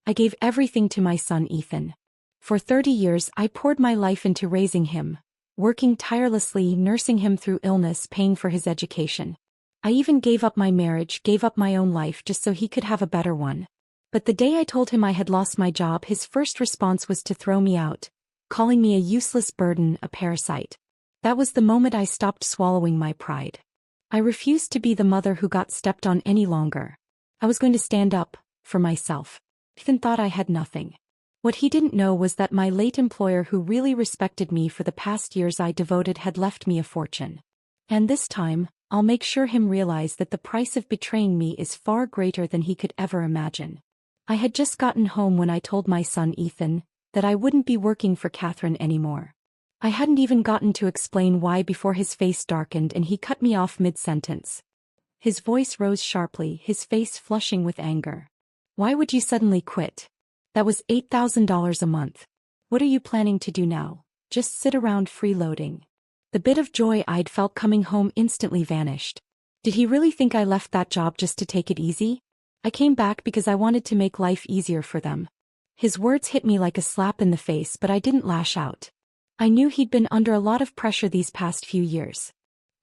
I gave everything to my son Ethan. For 30 years I poured my life into raising him, working tirelessly, nursing him through illness, paying for his education. I even gave up my marriage, gave up my own life just so he could have a better one. But the day I told him I had lost my job, his first response was to throw me out, calling me a useless burden, a parasite. That was the moment I stopped swallowing my pride. I refused to be the mother who got stepped on any longer. I was going to stand up for myself. Ethan thought I had nothing. What he didn't know was that my late employer, who really respected me for the past years I devoted, had left me a fortune. And this time, I'll make sure him realize that the price of betraying me is far greater than he could ever imagine. I had just gotten home when I told my son Ethan that I wouldn't be working for Catherine anymore. I hadn't even gotten to explain why before his face darkened and he cut me off mid-sentence. His voice rose sharply, his face flushing with anger. Why would you suddenly quit? That was $8,000 a month. What are you planning to do now? Just sit around freeloading? The bit of joy I'd felt coming home instantly vanished. Did he really think I left that job just to take it easy? I came back because I wanted to make life easier for them. His words hit me like a slap in the face, but I didn't lash out. I knew he'd been under a lot of pressure these past few years.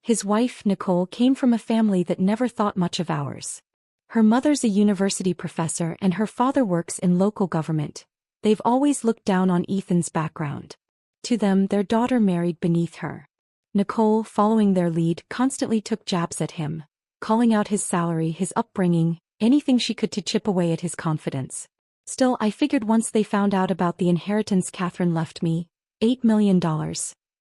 His wife, Nicole, came from a family that never thought much of ours. Her mother's a university professor and her father works in local government. They've always looked down on Ethan's background. To them, their daughter married beneath her. Nicole, following their lead, constantly took jabs at him, calling out his salary, his upbringing, anything she could to chip away at his confidence. Still, I figured once they found out about the inheritance Catherine left me, $8 million,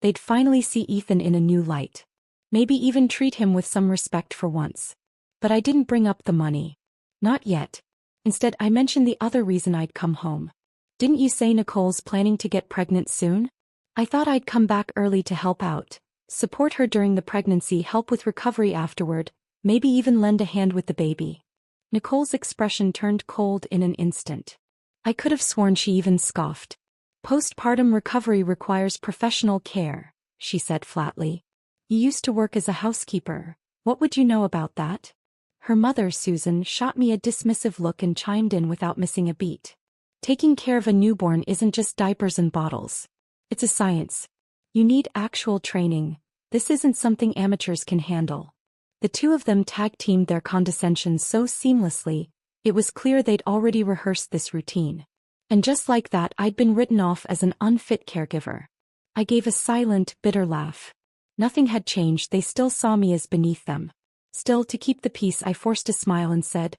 they'd finally see Ethan in a new light. Maybe even treat him with some respect for once. But I didn't bring up the money. Not yet. Instead, I mentioned the other reason I'd come home. Didn't you say Nicole's planning to get pregnant soon? I thought I'd come back early to help out, support her during the pregnancy, help with recovery afterward, maybe even lend a hand with the baby. Nicole's expression turned cold in an instant. I could have sworn she even scoffed. Postpartum recovery requires professional care, she said flatly. You used to work as a housekeeper. What would you know about that? Her mother, Susan, shot me a dismissive look and chimed in without missing a beat. Taking care of a newborn isn't just diapers and bottles. It's a science. You need actual training. This isn't something amateurs can handle. The two of them tag-teamed their condescension so seamlessly, it was clear they'd already rehearsed this routine. And just like that, I'd been written off as an unfit caregiver. I gave a silent, bitter laugh. Nothing had changed, they still saw me as beneath them. Still, to keep the peace, I forced a smile and said,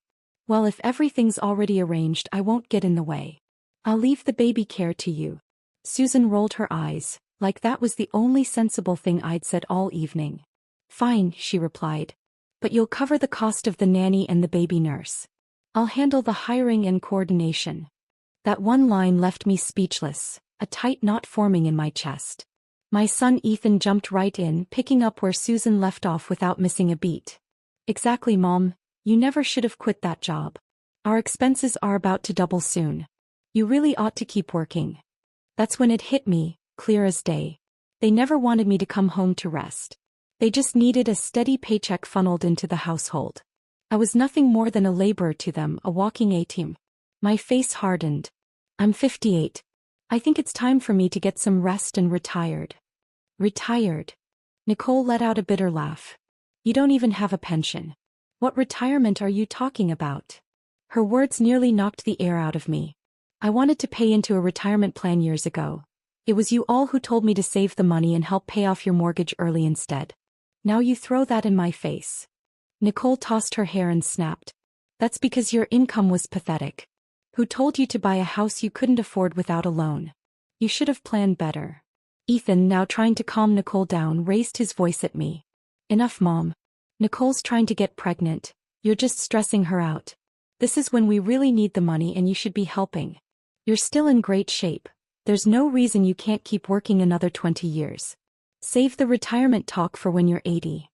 well, if everything's already arranged, I won't get in the way. I'll leave the baby care to you. Susan rolled her eyes, like that was the only sensible thing I'd said all evening. Fine, she replied. But you'll cover the cost of the nanny and the baby nurse. I'll handle the hiring and coordination. That one line left me speechless, a tight knot forming in my chest. My son Ethan jumped right in, picking up where Susan left off without missing a beat. Exactly, Mom. You never should have quit that job. Our expenses are about to double soon. You really ought to keep working. That's when it hit me, clear as day. They never wanted me to come home to rest. They just needed a steady paycheck funneled into the household. I was nothing more than a laborer to them, a walking A-team. My face hardened. I'm 58. I think it's time for me to get some rest and retired. Retired? Nicole let out a bitter laugh. You don't even have a pension. What retirement are you talking about? Her words nearly knocked the air out of me. I wanted to pay into a retirement plan years ago. It was you all who told me to save the money and help pay off your mortgage early instead. Now you throw that in my face. Nicole tossed her hair and snapped. That's because your income was pathetic. Who told you to buy a house you couldn't afford without a loan? You should have planned better. Ethan, now trying to calm Nicole down, raised his voice at me. Enough, Mom. Nicole's trying to get pregnant. You're just stressing her out. This is when we really need the money and you should be helping. You're still in great shape. There's no reason you can't keep working another 20 years. Save the retirement talk for when you're 80.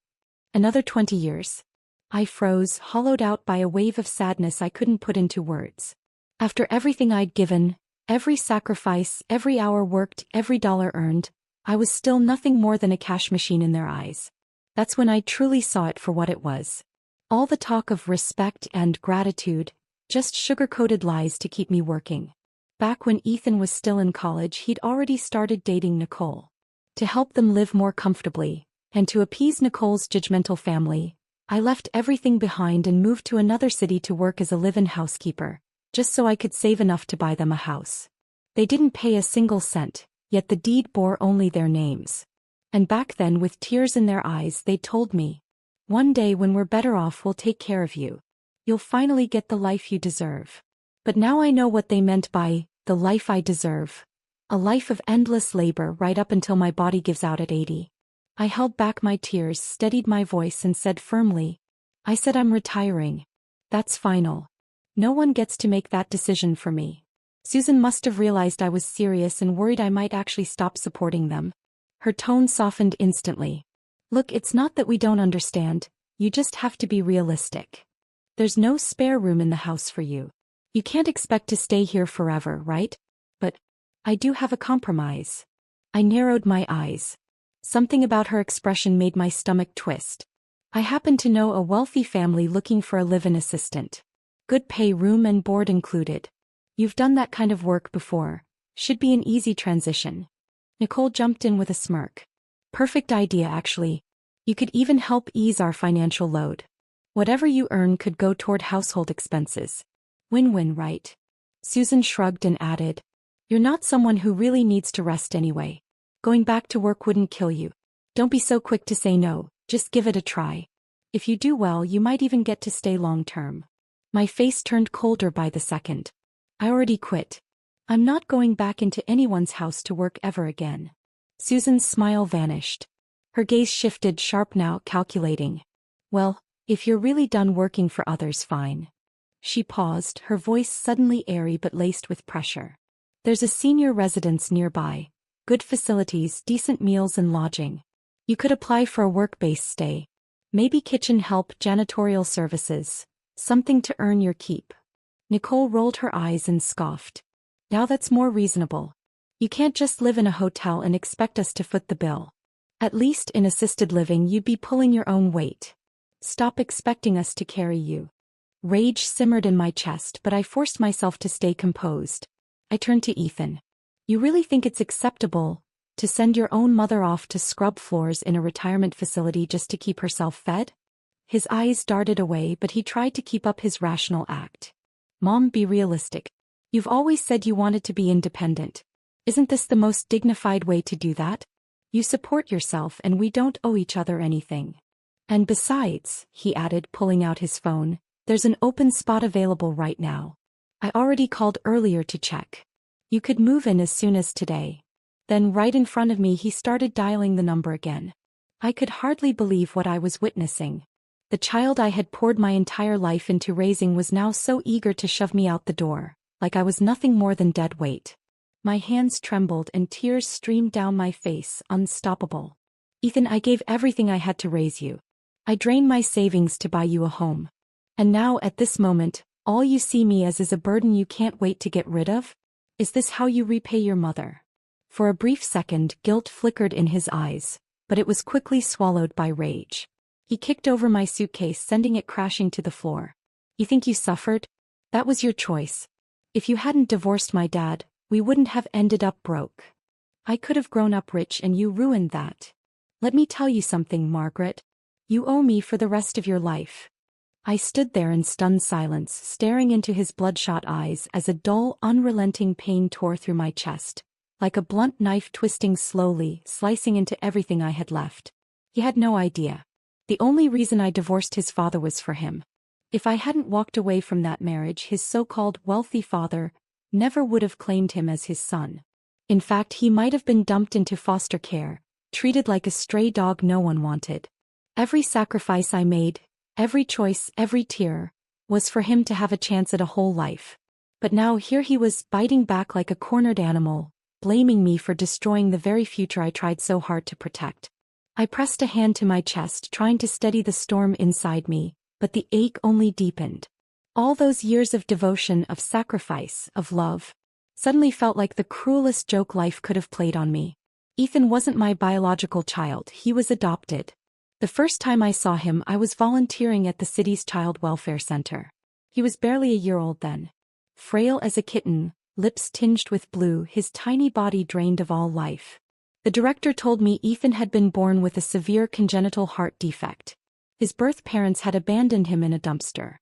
Another 20 years. I froze, hollowed out by a wave of sadness I couldn't put into words. After everything I'd given, every sacrifice, every hour worked, every dollar earned, I was still nothing more than a cash machine in their eyes. That's when I truly saw it for what it was. All the talk of respect and gratitude, Just sugar-coated lies to keep me working. Back when Ethan was still in college, he'd already started dating Nicole. To help them live more comfortably, and to appease Nicole's judgmental family, I left everything behind and moved to another city to work as a live-in housekeeper, just so I could save enough to buy them a house. They didn't pay a single cent, yet the deed bore only their names. And back then, with tears in their eyes, they told me, "One day when we're better off, we'll take care of you. You'll finally get the life you deserve." But now I know what they meant by the life I deserve. A life of endless labor right up until my body gives out at 80. I held back my tears, steadied my voice, and said firmly, "I said I'm retiring. That's final. No one gets to make that decision for me." Susan must have realized I was serious and worried I might actually stop supporting them. Her tone softened instantly. "Look, it's not that we don't understand, you just have to be realistic. There's no spare room in the house for you. You can't expect to stay here forever, right? But I do have a compromise." I narrowed my eyes. Something about her expression made my stomach twist. "I happen to know a wealthy family looking for a live-in assistant. Good pay, room and board included. You've done that kind of work before. Should be an easy transition." Nicole jumped in with a smirk. "Perfect idea, actually. You could even help ease our financial load. Whatever you earn could go toward household expenses. Win-win, right?" Susan shrugged and added, "You're not someone who really needs to rest anyway. Going back to work wouldn't kill you. Don't be so quick to say no, just give it a try. If you do well, you might even get to stay long-term." My face turned colder by the second. "I already quit. I'm not going back into anyone's house to work ever again." Susan's smile vanished. Her gaze shifted, sharp now, calculating. "Well, if you're really done working for others, fine." She paused, her voice suddenly airy but laced with pressure. "There's a senior residence nearby. Good facilities, decent meals and lodging. You could apply for a work-based stay. Maybe kitchen help, janitorial services. Something to earn your keep." Nicole rolled her eyes and scoffed. "Now that's more reasonable. You can't just live in a hotel and expect us to foot the bill. At least in assisted living you'd be pulling your own weight. Stop expecting us to carry you." Rage simmered in my chest, but I forced myself to stay composed. I turned to Ethan. "You really think it's acceptable to send your own mother off to scrub floors in a retirement facility just to keep herself fed?" His eyes darted away, but he tried to keep up his rational act. "Mom, be realistic. You've always said you wanted to be independent. Isn't this the most dignified way to do that? You support yourself and we don't owe each other anything. And besides," he added, pulling out his phone, "there's an open spot available right now. I already called earlier to check. You could move in as soon as today." Then right in front of me he started dialing the number again. I could hardly believe what I was witnessing. The child I had poured my entire life into raising was now so eager to shove me out the door, like I was nothing more than dead weight. My hands trembled and tears streamed down my face, unstoppable. "Ethan, I gave everything I had to raise you. I drained my savings to buy you a home. And now, at this moment, all you see me as is a burden you can't wait to get rid of? Is this how you repay your mother?" For a brief second, guilt flickered in his eyes, but it was quickly swallowed by rage. He kicked over my suitcase, sending it crashing to the floor. "You think you suffered? That was your choice. If you hadn't divorced my dad, we wouldn't have ended up broke. I could have grown up rich and you ruined that. Let me tell you something, Margaret. You owe me for the rest of your life." I stood there in stunned silence, staring into his bloodshot eyes as a dull, unrelenting pain tore through my chest, like a blunt knife twisting slowly, slicing into everything I had left. He had no idea. The only reason I divorced his father was for him. If I hadn't walked away from that marriage, his so-called wealthy father never would have claimed him as his son. In fact, he might have been dumped into foster care, treated like a stray dog no one wanted. Every sacrifice I made, every choice, every tear, was for him to have a chance at a whole life. But now here he was, biting back like a cornered animal, blaming me for destroying the very future I tried so hard to protect. I pressed a hand to my chest, trying to steady the storm inside me, but the ache only deepened. All those years of devotion, of sacrifice, of love, suddenly felt like the cruelest joke life could have played on me. Ethan wasn't my biological child, he was adopted. The first time I saw him, I was volunteering at the city's child welfare center. He was barely a year old then. Frail as a kitten, lips tinged with blue, his tiny body drained of all life. The director told me Ethan had been born with a severe congenital heart defect. His birth parents had abandoned him in a dumpster.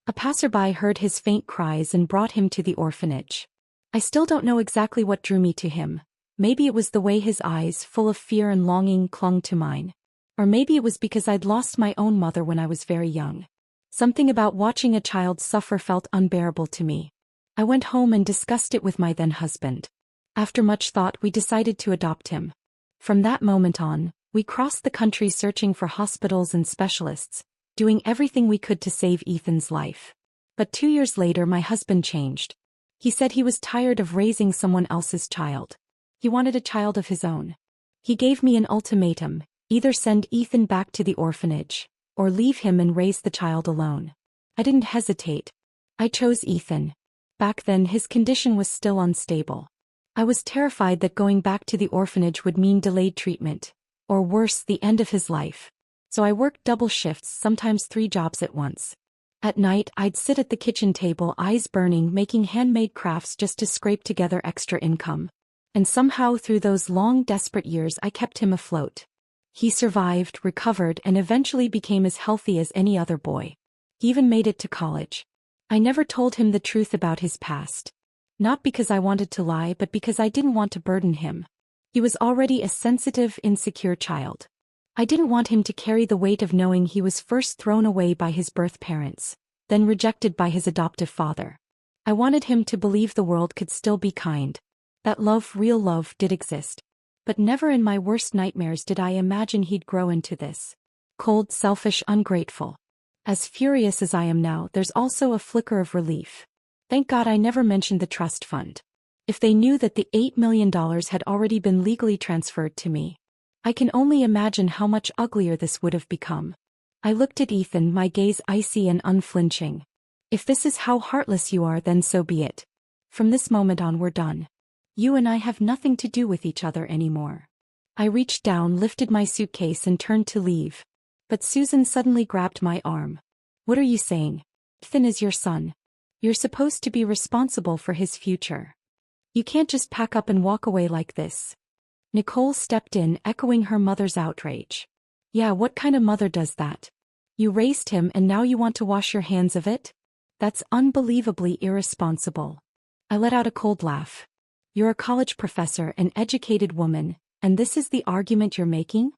A passerby heard his faint cries and brought him to the orphanage. I still don't know exactly what drew me to him. Maybe it was the way his eyes, full of fear and longing, clung to mine. Or maybe it was because I'd lost my own mother when I was very young. Something about watching a child suffer felt unbearable to me. I went home and discussed it with my then-husband. After much thought, we decided to adopt him. From that moment on, we crossed the country searching for hospitals and specialists, doing everything we could to save Ethan's life. But 2 years later, my husband changed. He said he was tired of raising someone else's child. He wanted a child of his own. He gave me an ultimatum: either send Ethan back to the orphanage, or leave him and raise the child alone. I didn't hesitate. I chose Ethan. Back then, his condition was still unstable. I was terrified that going back to the orphanage would mean delayed treatment, or worse, the end of his life. So I worked double shifts, sometimes 3 jobs at once. At night, I'd sit at the kitchen table, eyes burning, making handmade crafts just to scrape together extra income. And somehow through those long, desperate years, I kept him afloat. He survived, recovered, and eventually became as healthy as any other boy. He even made it to college. I never told him the truth about his past. Not because I wanted to lie, but because I didn't want to burden him. He was already a sensitive, insecure child. I didn't want him to carry the weight of knowing he was first thrown away by his birth parents, then rejected by his adoptive father. I wanted him to believe the world could still be kind. That love, real love, did exist. But never in my worst nightmares did I imagine he'd grow into this. Cold, selfish, ungrateful. As furious as I am now, there's also a flicker of relief. Thank God I never mentioned the trust fund. If they knew that the $8 million had already been legally transferred to me, I can only imagine how much uglier this would have become. I looked at Ethan, my gaze icy and unflinching. If this is how heartless you are, then so be it. From this moment on, we're done. You and I have nothing to do with each other anymore. I reached down, lifted my suitcase, and turned to leave. But Susan suddenly grabbed my arm. What are you saying? Ethan is your son. You're supposed to be responsible for his future. You can't just pack up and walk away like this. Nicole stepped in, echoing her mother's outrage. Yeah, what kind of mother does that? You raised him and now you want to wash your hands of it? That's unbelievably irresponsible. I let out a cold laugh. You're a college professor, an educated woman, and this is the argument you're making?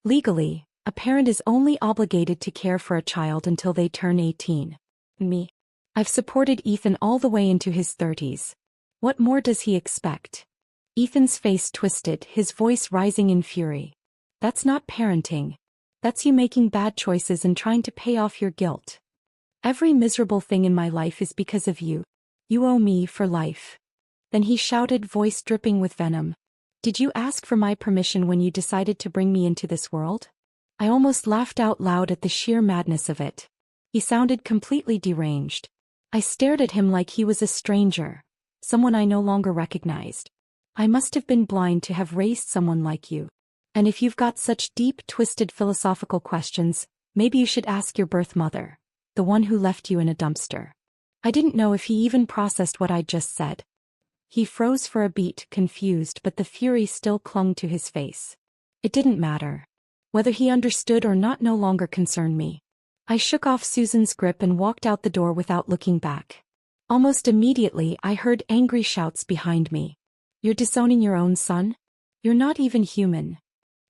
Legally, a parent is only obligated to care for a child until they turn 18. Me. I've supported Ethan all the way into his 30s. What more does he expect? Ethan's face twisted, his voice rising in fury. That's not parenting. That's you making bad choices and trying to pay off your guilt. Every miserable thing in my life is because of you. You owe me for life. Then he shouted, voice dripping with venom. Did you ask for my permission when you decided to bring me into this world? I almost laughed out loud at the sheer madness of it. He sounded completely deranged. I stared at him like he was a stranger, someone I no longer recognized. I must have been blind to have raised someone like you. And if you've got such deep, twisted philosophical questions, maybe you should ask your birth mother, the one who left you in a dumpster. I didn't know if he even processed what I'd just said. He froze for a beat, confused, but the fury still clung to his face. It didn't matter. Whether he understood or not no longer concerned me. I shook off Susan's grip and walked out the door without looking back. Almost immediately, I heard angry shouts behind me. You're disowning your own son? You're not even human.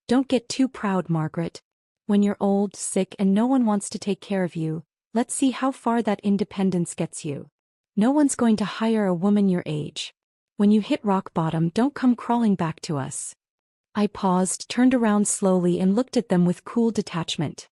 Don't get too proud, Margaret. When you're old, sick, and no one wants to take care of you, let's see how far that independence gets you. No one's going to hire a woman your age. When you hit rock bottom, don't come crawling back to us. I paused, turned around slowly and looked at them with cool detachment.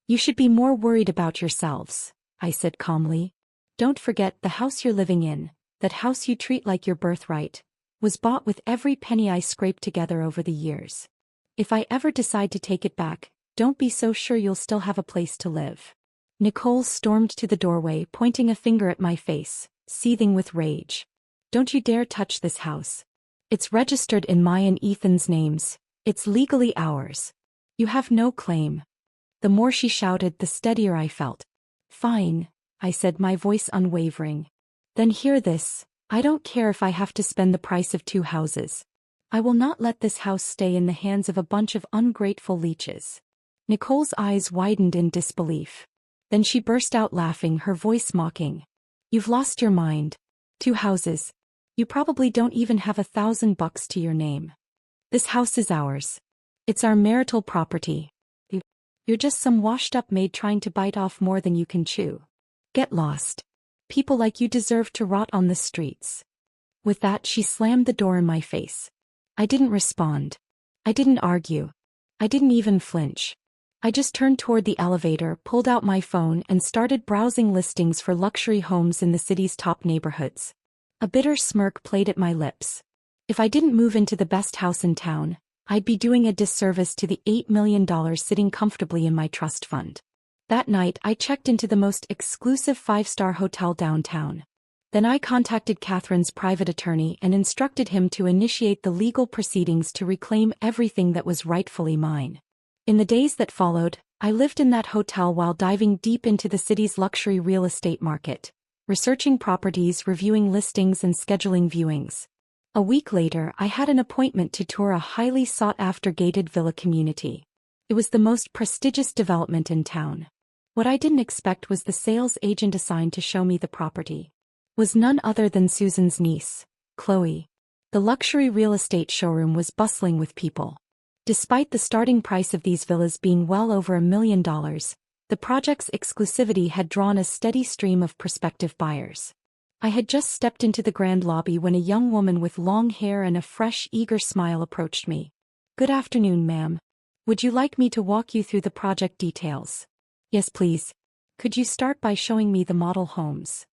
You should be more worried about yourselves, I said calmly. Don't forget the house you're living in, that house you treat like your birthright, was bought with every penny I scraped together over the years. If I ever decide to take it back, don't be so sure you'll still have a place to live. Nicole stormed to the doorway, pointing a finger at my face, seething with rage. Don't you dare touch this house. It's registered in my and Ethan's names. It's legally ours. You have no claim. The more she shouted, the steadier I felt. Fine. I said, my voice unwavering. Then hear this. I don't care if I have to spend the price of 2 houses. I will not let this house stay in the hands of a bunch of ungrateful leeches. Nicole's eyes widened in disbelief. Then she burst out laughing, her voice mocking. You've lost your mind. 2 houses. You probably don't even have $1,000 to your name. This house is ours. It's our marital property. You're just some washed-up maid trying to bite off more than you can chew. Get lost. People like you deserve to rot on the streets. With that, she slammed the door in my face. I didn't respond. I didn't argue. I didn't even flinch. I just turned toward the elevator, pulled out my phone, and started browsing listings for luxury homes in the city's top neighborhoods. A bitter smirk played at my lips. If I didn't move into the best house in town, I'd be doing a disservice to the $8 million sitting comfortably in my trust fund. That night, I checked into the most exclusive 5-star hotel downtown. Then I contacted Catherine's private attorney and instructed him to initiate the legal proceedings to reclaim everything that was rightfully mine. In the days that followed, I lived in that hotel while diving deep into the city's luxury real estate market, researching properties, reviewing listings, and scheduling viewings. A week later, I had an appointment to tour a highly sought-after gated villa community. It was the most prestigious development in town. What I didn't expect was the sales agent assigned to show me the property was none other than Susan's niece, Chloe. The luxury real estate showroom was bustling with people. Despite the starting price of these villas being well over $1 million, the project's exclusivity had drawn a steady stream of prospective buyers. I had just stepped into the grand lobby when a young woman with long hair and a fresh, eager smile approached me. Good afternoon, ma'am. Would you like me to walk you through the project details? Yes, please. Could you start by showing me the model homes?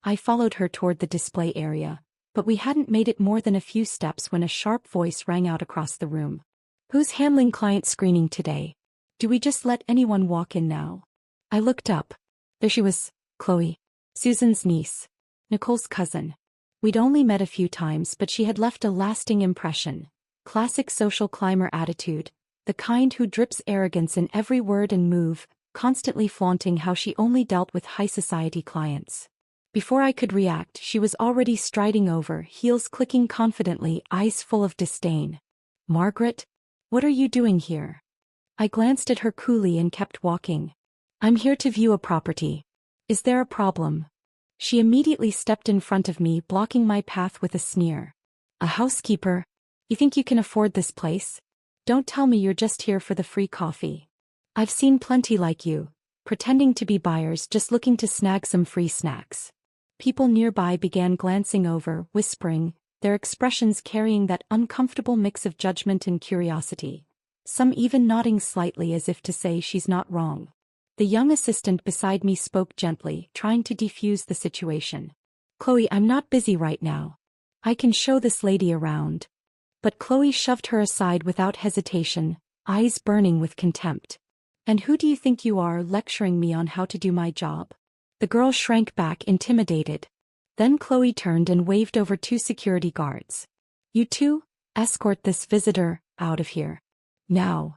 I followed her toward the display area, but we hadn't made it more than a few steps when a sharp voice rang out across the room. Who's handling client screening today? Do we just let anyone walk in now? I looked up. There she was, Chloe, Susan's niece. Nicole's cousin. We'd only met a few times, but she had left a lasting impression. Classic social climber attitude, the kind who drips arrogance in every word and move, constantly flaunting how she only dealt with high society clients. Before I could react, she was already striding over, heels clicking confidently, eyes full of disdain. Margaret? What are you doing here? I glanced at her coolly and kept walking. I'm here to view a property. Is there a problem? She immediately stepped in front of me, blocking my path with a sneer. A housekeeper? You think you can afford this place? Don't tell me you're just here for the free coffee. I've seen plenty like you, pretending to be buyers just looking to snag some free snacks. People nearby began glancing over, whispering, their expressions carrying that uncomfortable mix of judgment and curiosity. Some even nodding slightly as if to say she's not wrong. The young assistant beside me spoke gently, trying to defuse the situation. Chloe, I'm not busy right now. I can show this lady around. But Chloe shoved her aside without hesitation, eyes burning with contempt. And who do you think you are, lecturing me on how to do my job? The girl shrank back, intimidated. Then Chloe turned and waved over 2 security guards. You two, escort this visitor out of here. Now.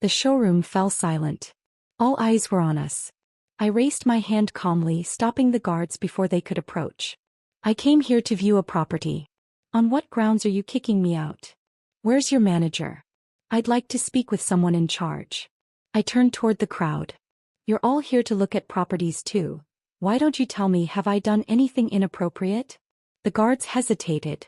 The showroom fell silent. All eyes were on us. I raised my hand calmly, stopping the guards before they could approach. I came here to view a property. On what grounds are you kicking me out? Where's your manager? I'd like to speak with someone in charge. I turned toward the crowd. You're all here to look at properties too. Why don't you tell me, have I done anything inappropriate? The guards hesitated.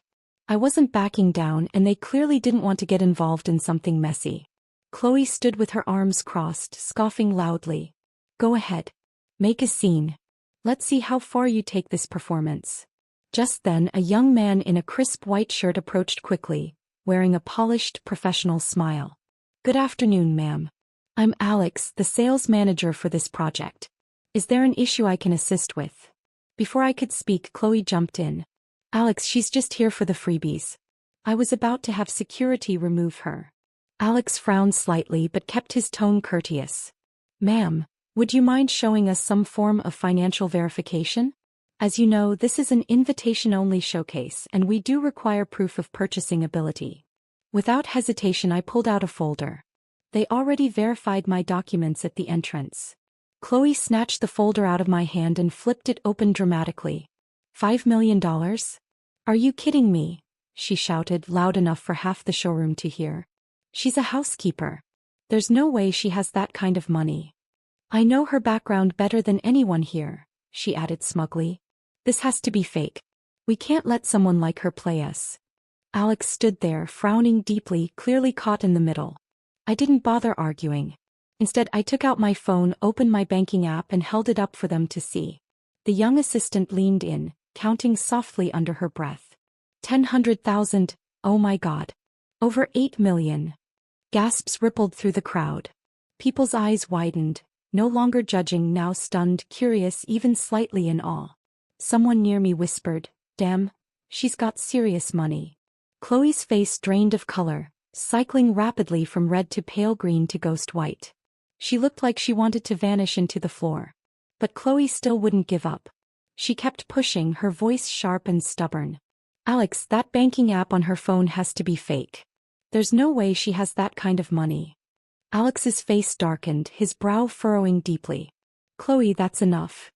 I wasn't backing down, and they clearly didn't want to get involved in something messy. Chloe stood with her arms crossed, scoffing loudly. Go ahead. Make a scene. Let's see how far you take this performance. Just then, a young man in a crisp white shirt approached quickly, wearing a polished, professional smile. Good afternoon, ma'am. I'm Alex, the sales manager for this project. Is there an issue I can assist with? Before I could speak, Chloe jumped in. Alex, she's just here for the freebies. I was about to have security remove her. Alex frowned slightly but kept his tone courteous. Ma'am, would you mind showing us some form of financial verification? As you know, this is an invitation-only showcase, and we do require proof of purchasing ability. Without hesitation, I pulled out a folder. They already verified my documents at the entrance. Chloe snatched the folder out of my hand and flipped it open dramatically. $5 million? Are you kidding me? She shouted loud enough for half the showroom to hear. She's a housekeeper. There's no way she has that kind of money. I know her background better than anyone here, she added smugly. This has to be fake. We can't let someone like her play us. Alex stood there, frowning deeply, clearly caught in the middle. I didn't bother arguing. Instead, I took out my phone, opened my banking app, and held it up for them to see. The young assistant leaned in, counting softly under her breath. 100,000, oh my God. Over 8 million. Gasps rippled through the crowd. People's eyes widened, no longer judging, now stunned, curious, even slightly in awe. Someone near me whispered, "Damn, she's got serious money." Chloe's face drained of color, cycling rapidly from red to pale green to ghost white. She looked like she wanted to vanish into the floor. But Chloe still wouldn't give up. She kept pushing, her voice sharp and stubborn. "Alex, that banking app on her phone has to be fake. There's no way she has that kind of money." Alex's face darkened, his brow furrowing deeply. "Chloe, that's enough."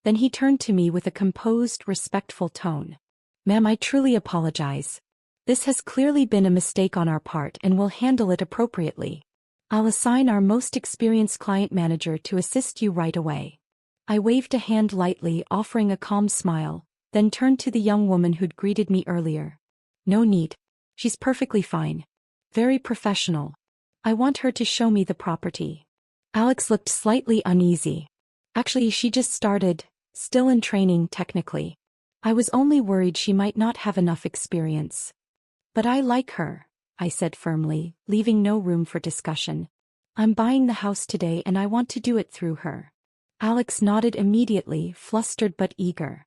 Then he turned to me with a composed, respectful tone. "Ma'am, I truly apologize. This has clearly been a mistake on our part and we'll handle it appropriately. I'll assign our most experienced client manager to assist you right away." I waved a hand lightly, offering a calm smile, then turned to the young woman who'd greeted me earlier. "No need. She's perfectly fine. Very professional. I want her to show me the property." Alex looked slightly uneasy. "Actually, she just started, still in training technically. I was only worried she might not have enough experience." "But I like her," I said firmly, leaving no room for discussion. "I'm buying the house today and I want to do it through her." Alex nodded immediately, flustered but eager.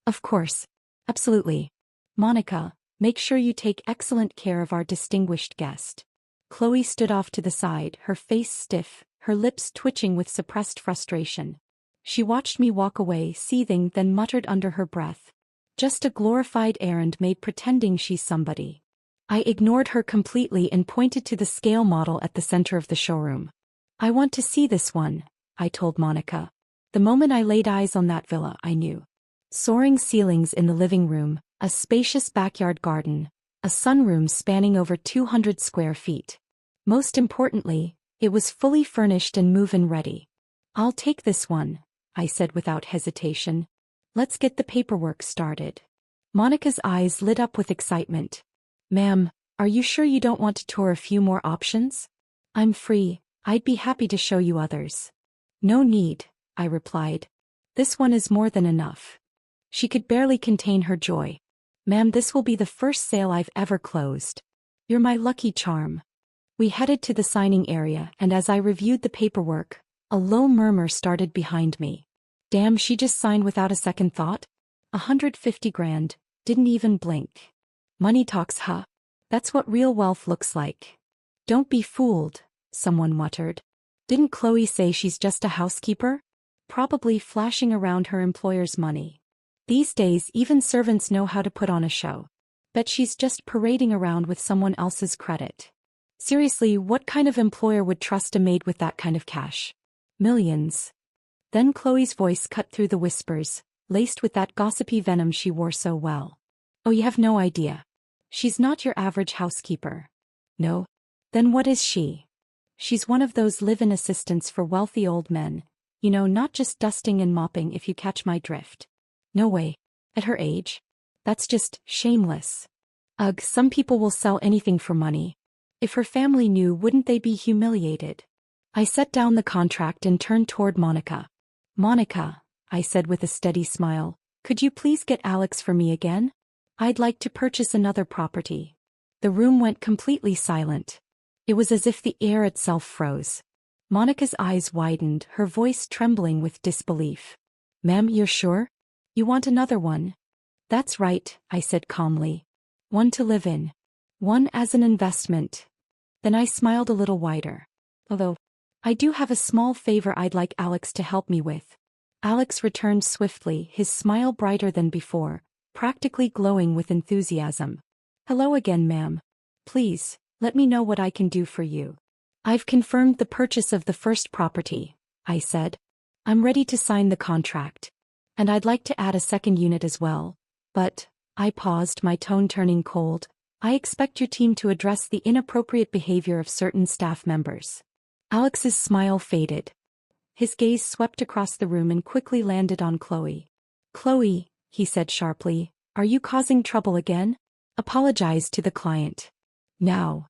"Of course. Absolutely. Monica, make sure you take excellent care of our distinguished guest." Chloe stood off to the side, her face stiff, her lips twitching with suppressed frustration. She watched me walk away, seething, then muttered under her breath, "Just a glorified errand maid pretending she's somebody." I ignored her completely and pointed to the scale model at the center of the showroom. "I want to see this one," I told Monica. The moment I laid eyes on that villa, I knew. Soaring ceilings in the living room, a spacious backyard garden, a sunroom spanning over 200 square feet. Most importantly, it was fully furnished and move-in ready. "I'll take this one," I said without hesitation. "Let's get the paperwork started." Monica's eyes lit up with excitement. "Ma'am, are you sure you don't want to tour a few more options?" "I'm free. I'd be happy to show you others." "No need," I replied. "This one is more than enough." She could barely contain her joy. "Ma'am, this will be the first sale I've ever closed. You're my lucky charm." We headed to the signing area, and as I reviewed the paperwork, a low murmur started behind me. "Damn, she just signed without a second thought? 150 grand, didn't even blink. Money talks, huh? That's what real wealth looks like." "Don't be fooled," someone muttered. "Didn't Chloe say she's just a housekeeper? Probably flashing around her employer's money. These days even servants know how to put on a show. Bet she's just parading around with someone else's credit. Seriously, what kind of employer would trust a maid with that kind of cash? Millions." Then Chloe's voice cut through the whispers, laced with that gossipy venom she wore so well. "Oh, you have no idea. She's not your average housekeeper." "No? Then what is she?" "She's one of those live-in assistants for wealthy old men. You know, not just dusting and mopping, if you catch my drift." "No way. At her age? That's just shameless." "Ugh, some people will sell anything for money. If her family knew, wouldn't they be humiliated?" I set down the contract and turned toward Monica. "Monica," I said with a steady smile, "could you please get Alex for me again? I'd like to purchase another property." The room went completely silent. It was as if the air itself froze. Monica's eyes widened, her voice trembling with disbelief. "Ma'am, you're sure? You want another one?" "That's right," I said calmly. "One to live in. One as an investment." Then I smiled a little wider. "Although, I do have a small favor I'd like Alex to help me with." Alex returned swiftly, his smile brighter than before, practically glowing with enthusiasm. "Hello again, ma'am. Please, let me know what I can do for you." "I've confirmed the purchase of the first property," I said. I'm ready to sign the contract. And I'd like to add a second unit as well. But, I paused, my tone turning cold. I expect your team to address the inappropriate behavior of certain staff members. Alex's smile faded. His gaze swept across the room and quickly landed on Chloe. Chloe, he said sharply, are you causing trouble again? Apologize to the client. Now.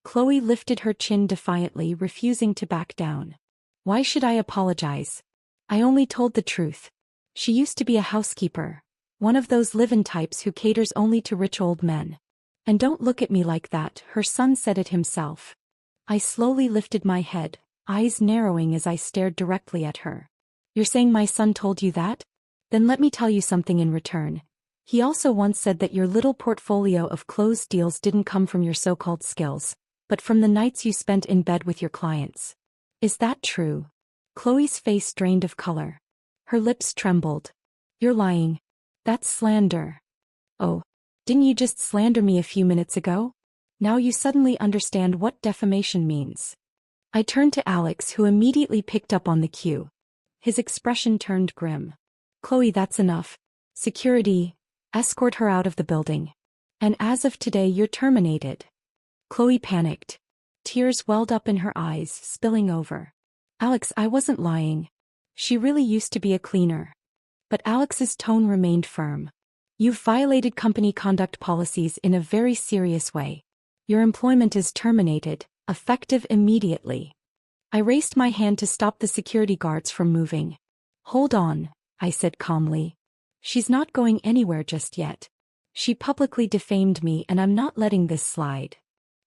Chloe lifted her chin defiantly, refusing to back down. Why should I apologize? I only told the truth. She used to be a housekeeper, one of those live-in types who caters only to rich old men. And don't look at me like that, her son said it himself. I slowly lifted my head, eyes narrowing as I stared directly at her. You're saying my son told you that? Then let me tell you something in return. He also once said that your little portfolio of closed deals didn't come from your so-called skills, but from the nights you spent in bed with your clients. Is that true? Chloe's face drained of color. Her lips trembled. You're lying. That's slander. Oh, didn't you just slander me a few minutes ago? Now you suddenly understand what defamation means. I turned to Alex, who immediately picked up on the cue. His expression turned grim. Chloe, that's enough. Security, escort her out of the building. And as of today, you're terminated. Chloe panicked. Tears welled up in her eyes, spilling over. Alex, I wasn't lying. She really used to be a cleaner. But Alex's tone remained firm. You've violated company conduct policies in a very serious way. Your employment is terminated, effective immediately. I raised my hand to stop the security guards from moving. Hold on, I said calmly. She's not going anywhere just yet. She publicly defamed me and I'm not letting this slide.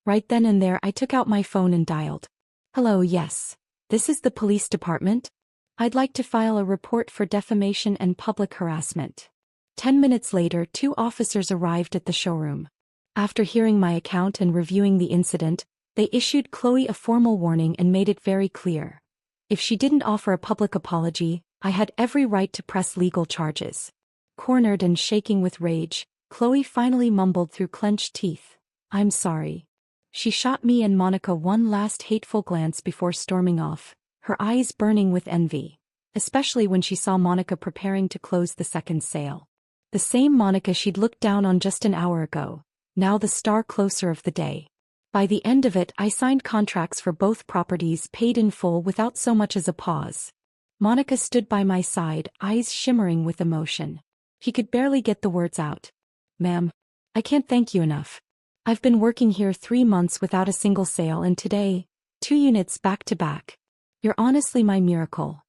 Right then and there I took out my phone and dialed. Hello, yes. This is the police department. I'd like to file a report for defamation and public harassment. 10 minutes later, 2 officers arrived at the showroom. After hearing my account and reviewing the incident, they issued Chloe a formal warning and made it very clear. If she didn't offer a public apology, I had every right to press legal charges. Cornered and shaking with rage, Chloe finally mumbled through clenched teeth, I'm sorry. She shot me and Monica one last hateful glance before storming off, her eyes burning with envy, especially when she saw Monica preparing to close the second sale. The same Monica she'd looked down on just an hour ago, now the star closer of the day. By the end of it, I signed contracts for both properties, paid in full without so much as a pause. Monica stood by my side, eyes shimmering with emotion. He could barely get the words out. Ma'am, I can't thank you enough. I've been working here 3 months without a single sale and today, 2 units back to back. You're honestly my miracle.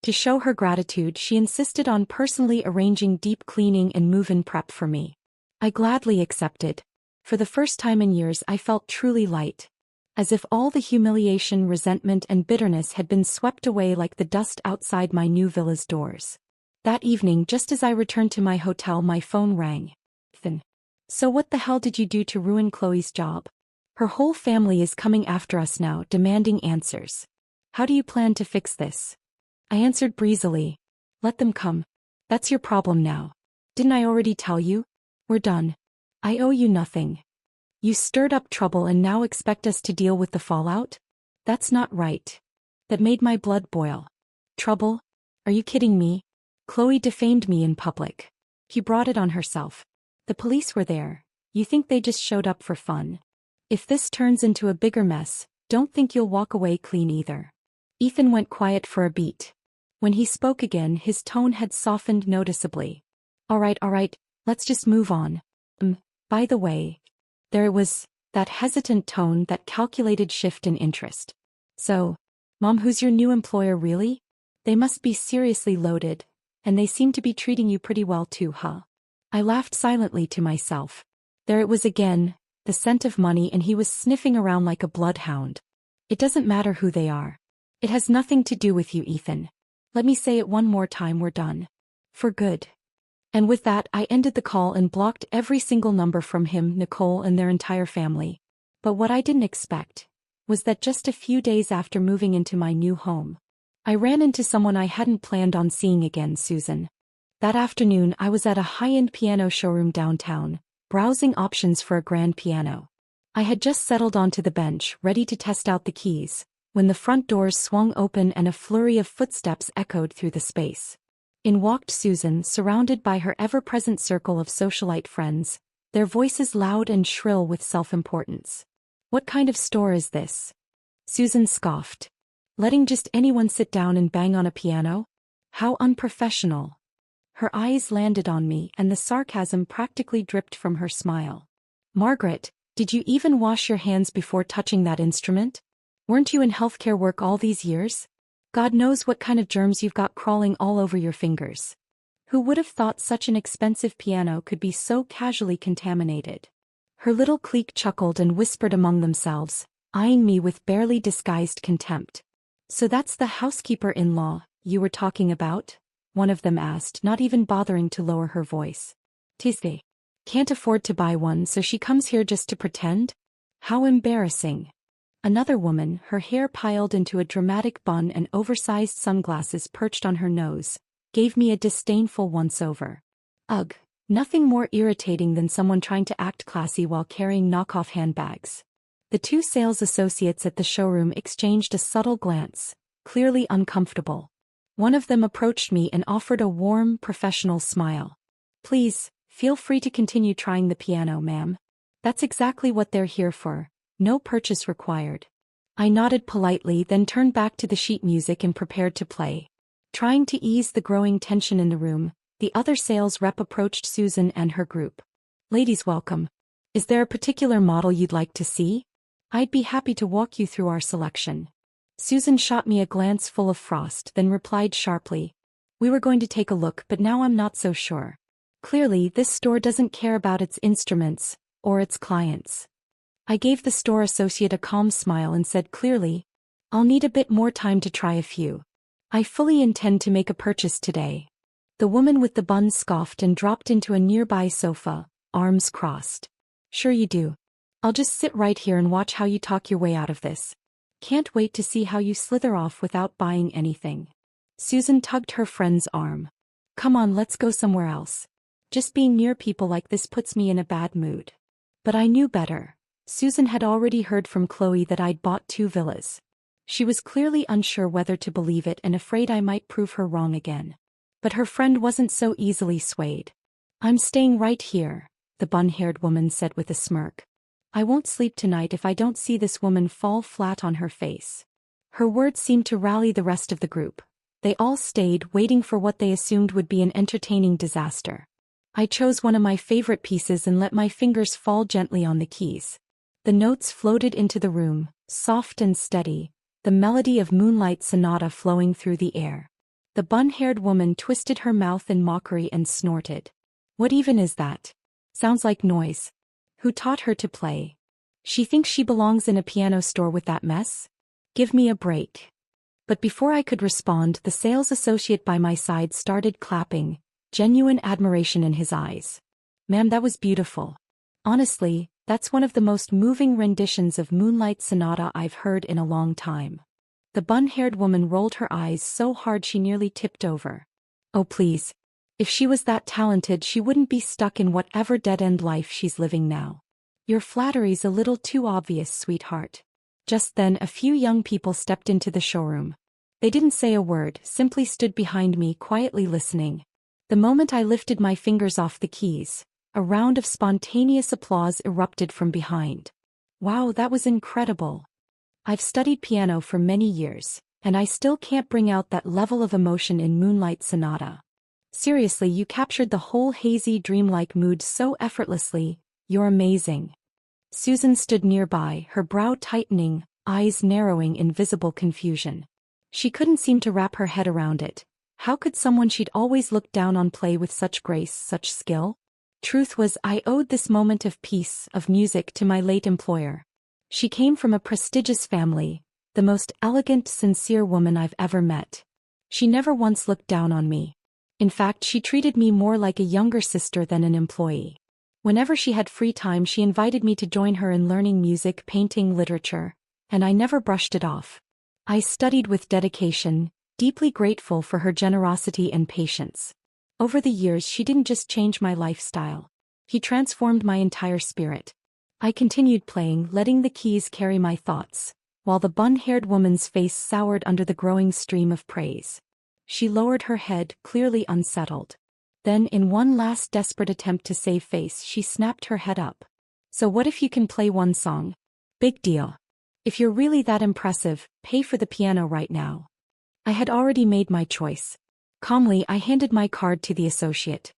To show her gratitude, she insisted on personally arranging deep cleaning and move-in prep for me. I gladly accepted. For the first time in years I felt truly light. As if all the humiliation, resentment and bitterness had been swept away like the dust outside my new villa's doors. That evening, just as I returned to my hotel, my phone rang. Ethan. So what the hell did you do to ruin Chloe's job? Her whole family is coming after us now, demanding answers. How do you plan to fix this? I answered breezily. Let them come. That's your problem now. Didn't I already tell you? We're done. I owe you nothing. You stirred up trouble and now expect us to deal with the fallout? That's not right. That made my blood boil. Trouble? Are you kidding me? Chloe defamed me in public. She brought it on herself. The police were there. You think they just showed up for fun? If this turns into a bigger mess, don't think you'll walk away clean either. Ethan went quiet for a beat. When he spoke again, his tone had softened noticeably. All right, let's just move on. By the way. There it was, that hesitant tone, that calculated shift in interest. So, Mom, who's your new employer really? They must be seriously loaded, and they seem to be treating you pretty well too, huh? I laughed silently to myself. There it was again, the scent of money, and he was sniffing around like a bloodhound. It doesn't matter who they are. It has nothing to do with you, Ethan. Let me say it one more time, we're done. For good. And with that, I ended the call and blocked every single number from him, Nicole, and their entire family. But what I didn't expect was that just a few days after moving into my new home, I ran into someone I hadn't planned on seeing again, Susan. That afternoon, I was at a high-end piano showroom downtown, browsing options for a grand piano. I had just settled onto the bench, ready to test out the keys, when the front doors swung open and a flurry of footsteps echoed through the space. In walked Susan, surrounded by her ever-present circle of socialite friends, their voices loud and shrill with self-importance. "What kind of store is this?" Susan scoffed. "Letting just anyone sit down and bang on a piano? How unprofessional." Her eyes landed on me and the sarcasm practically dripped from her smile. "Margaret, did you even wash your hands before touching that instrument? Weren't you in healthcare work all these years? God knows what kind of germs you've got crawling all over your fingers. Who would have thought such an expensive piano could be so casually contaminated?" Her little clique chuckled and whispered among themselves, eyeing me with barely disguised contempt. "So that's the housekeeper-in-law you were talking about?" one of them asked, not even bothering to lower her voice. "'Tis they. Can't afford to buy one, so she comes here just to pretend? How embarrassing." Another woman, her hair piled into a dramatic bun and oversized sunglasses perched on her nose, gave me a disdainful once-over. Ugh, nothing more irritating than someone trying to act classy while carrying knockoff handbags. The two sales associates at the showroom exchanged a subtle glance, clearly uncomfortable. One of them approached me and offered a warm, professional smile. "Please, feel free to continue trying the piano, ma'am. That's exactly what they're here for. No purchase required." I nodded politely, then turned back to the sheet music and prepared to play. Trying to ease the growing tension in the room, the other sales rep approached Susan and her group. "Ladies, welcome. Is there a particular model you'd like to see? I'd be happy to walk you through our selection." Susan shot me a glance full of frost, then replied sharply, "We were going to take a look, but now I'm not so sure. Clearly, this store doesn't care about its instruments, or its clients." I gave the store associate a calm smile and said clearly, "I'll need a bit more time to try a few. I fully intend to make a purchase today." The woman with the bun scoffed and dropped into a nearby sofa, arms crossed. "Sure you do. I'll just sit right here and watch how you talk your way out of this. Can't wait to see how you slither off without buying anything." Susan tugged her friend's arm. "Come on, let's go somewhere else. Just being near people like this puts me in a bad mood." But I knew better. Susan had already heard from Chloe that I'd bought 2 villas. She was clearly unsure whether to believe it and afraid I might prove her wrong again. But her friend wasn't so easily swayed. "I'm staying right here," the bun-haired woman said with a smirk. "I won't sleep tonight if I don't see this woman fall flat on her face." Her words seemed to rally the rest of the group. They all stayed, waiting for what they assumed would be an entertaining disaster. I chose one of my favorite pieces and let my fingers fall gently on the keys. The notes floated into the room, soft and steady, the melody of Moonlight Sonata flowing through the air. The bun-haired woman twisted her mouth in mockery and snorted. "What even is that? Sounds like noise. Who taught her to play? She thinks she belongs in a piano store with that mess? Give me a break." But before I could respond, the sales associate by my side started clapping, genuine admiration in his eyes. "Ma'am, that was beautiful. Honestly, that's one of the most moving renditions of Moonlight Sonata I've heard in a long time." The bun-haired woman rolled her eyes so hard she nearly tipped over. "Oh please. If she was that talented, she wouldn't be stuck in whatever dead-end life she's living now. Your flattery's a little too obvious, sweetheart." Just then a few young people stepped into the showroom. They didn't say a word, simply stood behind me quietly listening. The moment I lifted my fingers off the keys, a round of spontaneous applause erupted from behind. "Wow, that was incredible. I've studied piano for many years, and I still can't bring out that level of emotion in Moonlight Sonata. Seriously, you captured the whole hazy, dreamlike mood so effortlessly. You're amazing." Susan stood nearby, her brow tightening, eyes narrowing in visible confusion. She couldn't seem to wrap her head around it. How could someone she'd always looked down on play with such grace, such skill? Truth was, I owed this moment of peace, of music, to my late employer. She came from a prestigious family, the most elegant, sincere woman I've ever met. She never once looked down on me. In fact, she treated me more like a younger sister than an employee. Whenever she had free time, she invited me to join her in learning music, painting, literature, and I never brushed it off. I studied with dedication, deeply grateful for her generosity and patience. Over the years, she didn't just change my lifestyle. She transformed my entire spirit. I continued playing, letting the keys carry my thoughts, while the bun-haired woman's face soured under the growing stream of praise. She lowered her head, clearly unsettled. Then, in one last desperate attempt to save face, she snapped her head up. So what if you can play one song? Big deal. If you're really that impressive, pay for the piano right now. I had already made my choice. Calmly, I handed my card to the associate.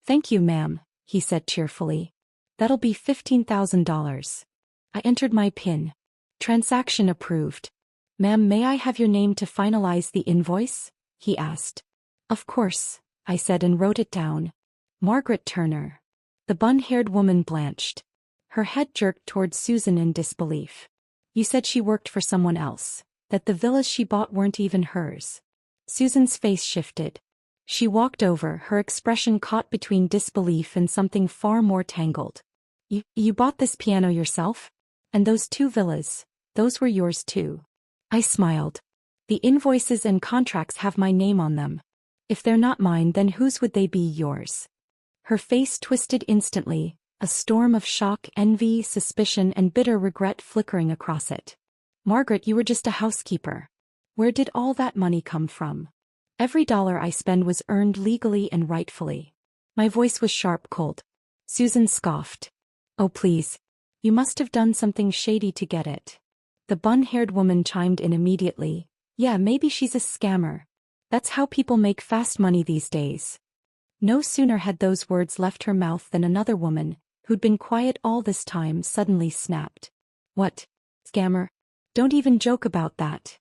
Thank you, ma'am, he said cheerfully. That'll be $15,000. I entered my PIN. Transaction approved. Ma'am, may I have your name to finalize the invoice? He asked. Of course, I said and wrote it down. Margaret Turner. The bun-haired woman blanched. Her head jerked towards Susan in disbelief. You said she worked for someone else, that the villas she bought weren't even hers. Susan's face shifted. She walked over, her expression caught between disbelief and something far more tangled. You bought this piano yourself? And those 2 villas, those were yours too. I smiled. The invoices and contracts have my name on them. If they're not mine, then whose would they be? Yours. Her face twisted instantly, a storm of shock, envy, suspicion, and bitter regret flickering across it. Margaret, you were just a housekeeper. Where did all that money come from? Every dollar I spend was earned legally and rightfully. My voice was sharp, cold. Susan scoffed. Oh please. You must have done something shady to get it. The bun-haired woman chimed in immediately. Yeah, maybe she's a scammer. That's how people make fast money these days. No sooner had those words left her mouth than another woman, who'd been quiet all this time, suddenly snapped. What? Scammer? Don't even joke about that.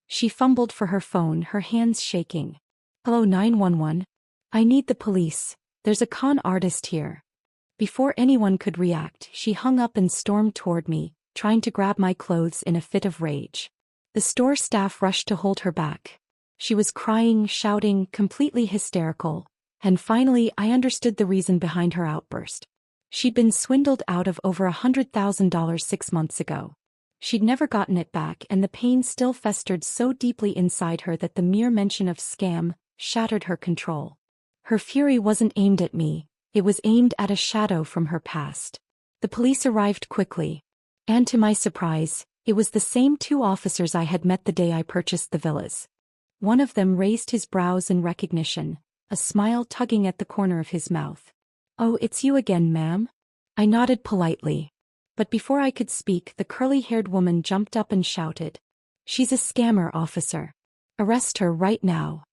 She fumbled for her phone, her hands shaking. Hello 911? I need the police. There's a con artist here. Before anyone could react, she hung up and stormed toward me, trying to grab my clothes in a fit of rage. The store staff rushed to hold her back. She was crying, shouting, completely hysterical, and finally I understood the reason behind her outburst. She'd been swindled out of over $100,000 6 months ago. She'd never gotten it back, and the pain still festered so deeply inside her that the mere mention of scam shattered her control. Her fury wasn't aimed at me, it was aimed at a shadow from her past. The police arrived quickly. And to my surprise, it was the same 2 officers I had met the day I purchased the villas. One of them raised his brows in recognition, a smile tugging at the corner of his mouth. Oh, it's you again, ma'am? I nodded politely. But before I could speak, the curly-haired woman jumped up and shouted. She's a scammer, officer. Arrest her right now.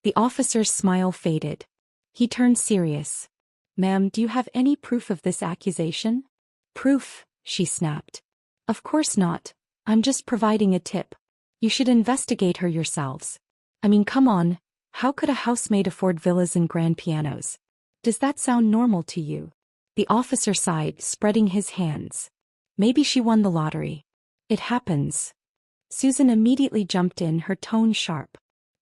The officer's smile faded. He turned serious. Ma'am, do you have any proof of this accusation? Proof, she snapped. Of course not. I'm just providing a tip. You should investigate her yourselves. I mean, come on. How could a housemaid afford villas and grand pianos? Does that sound normal to you? The officer sighed, spreading his hands. Maybe she won the lottery. It happens. Susan immediately jumped in, her tone sharp.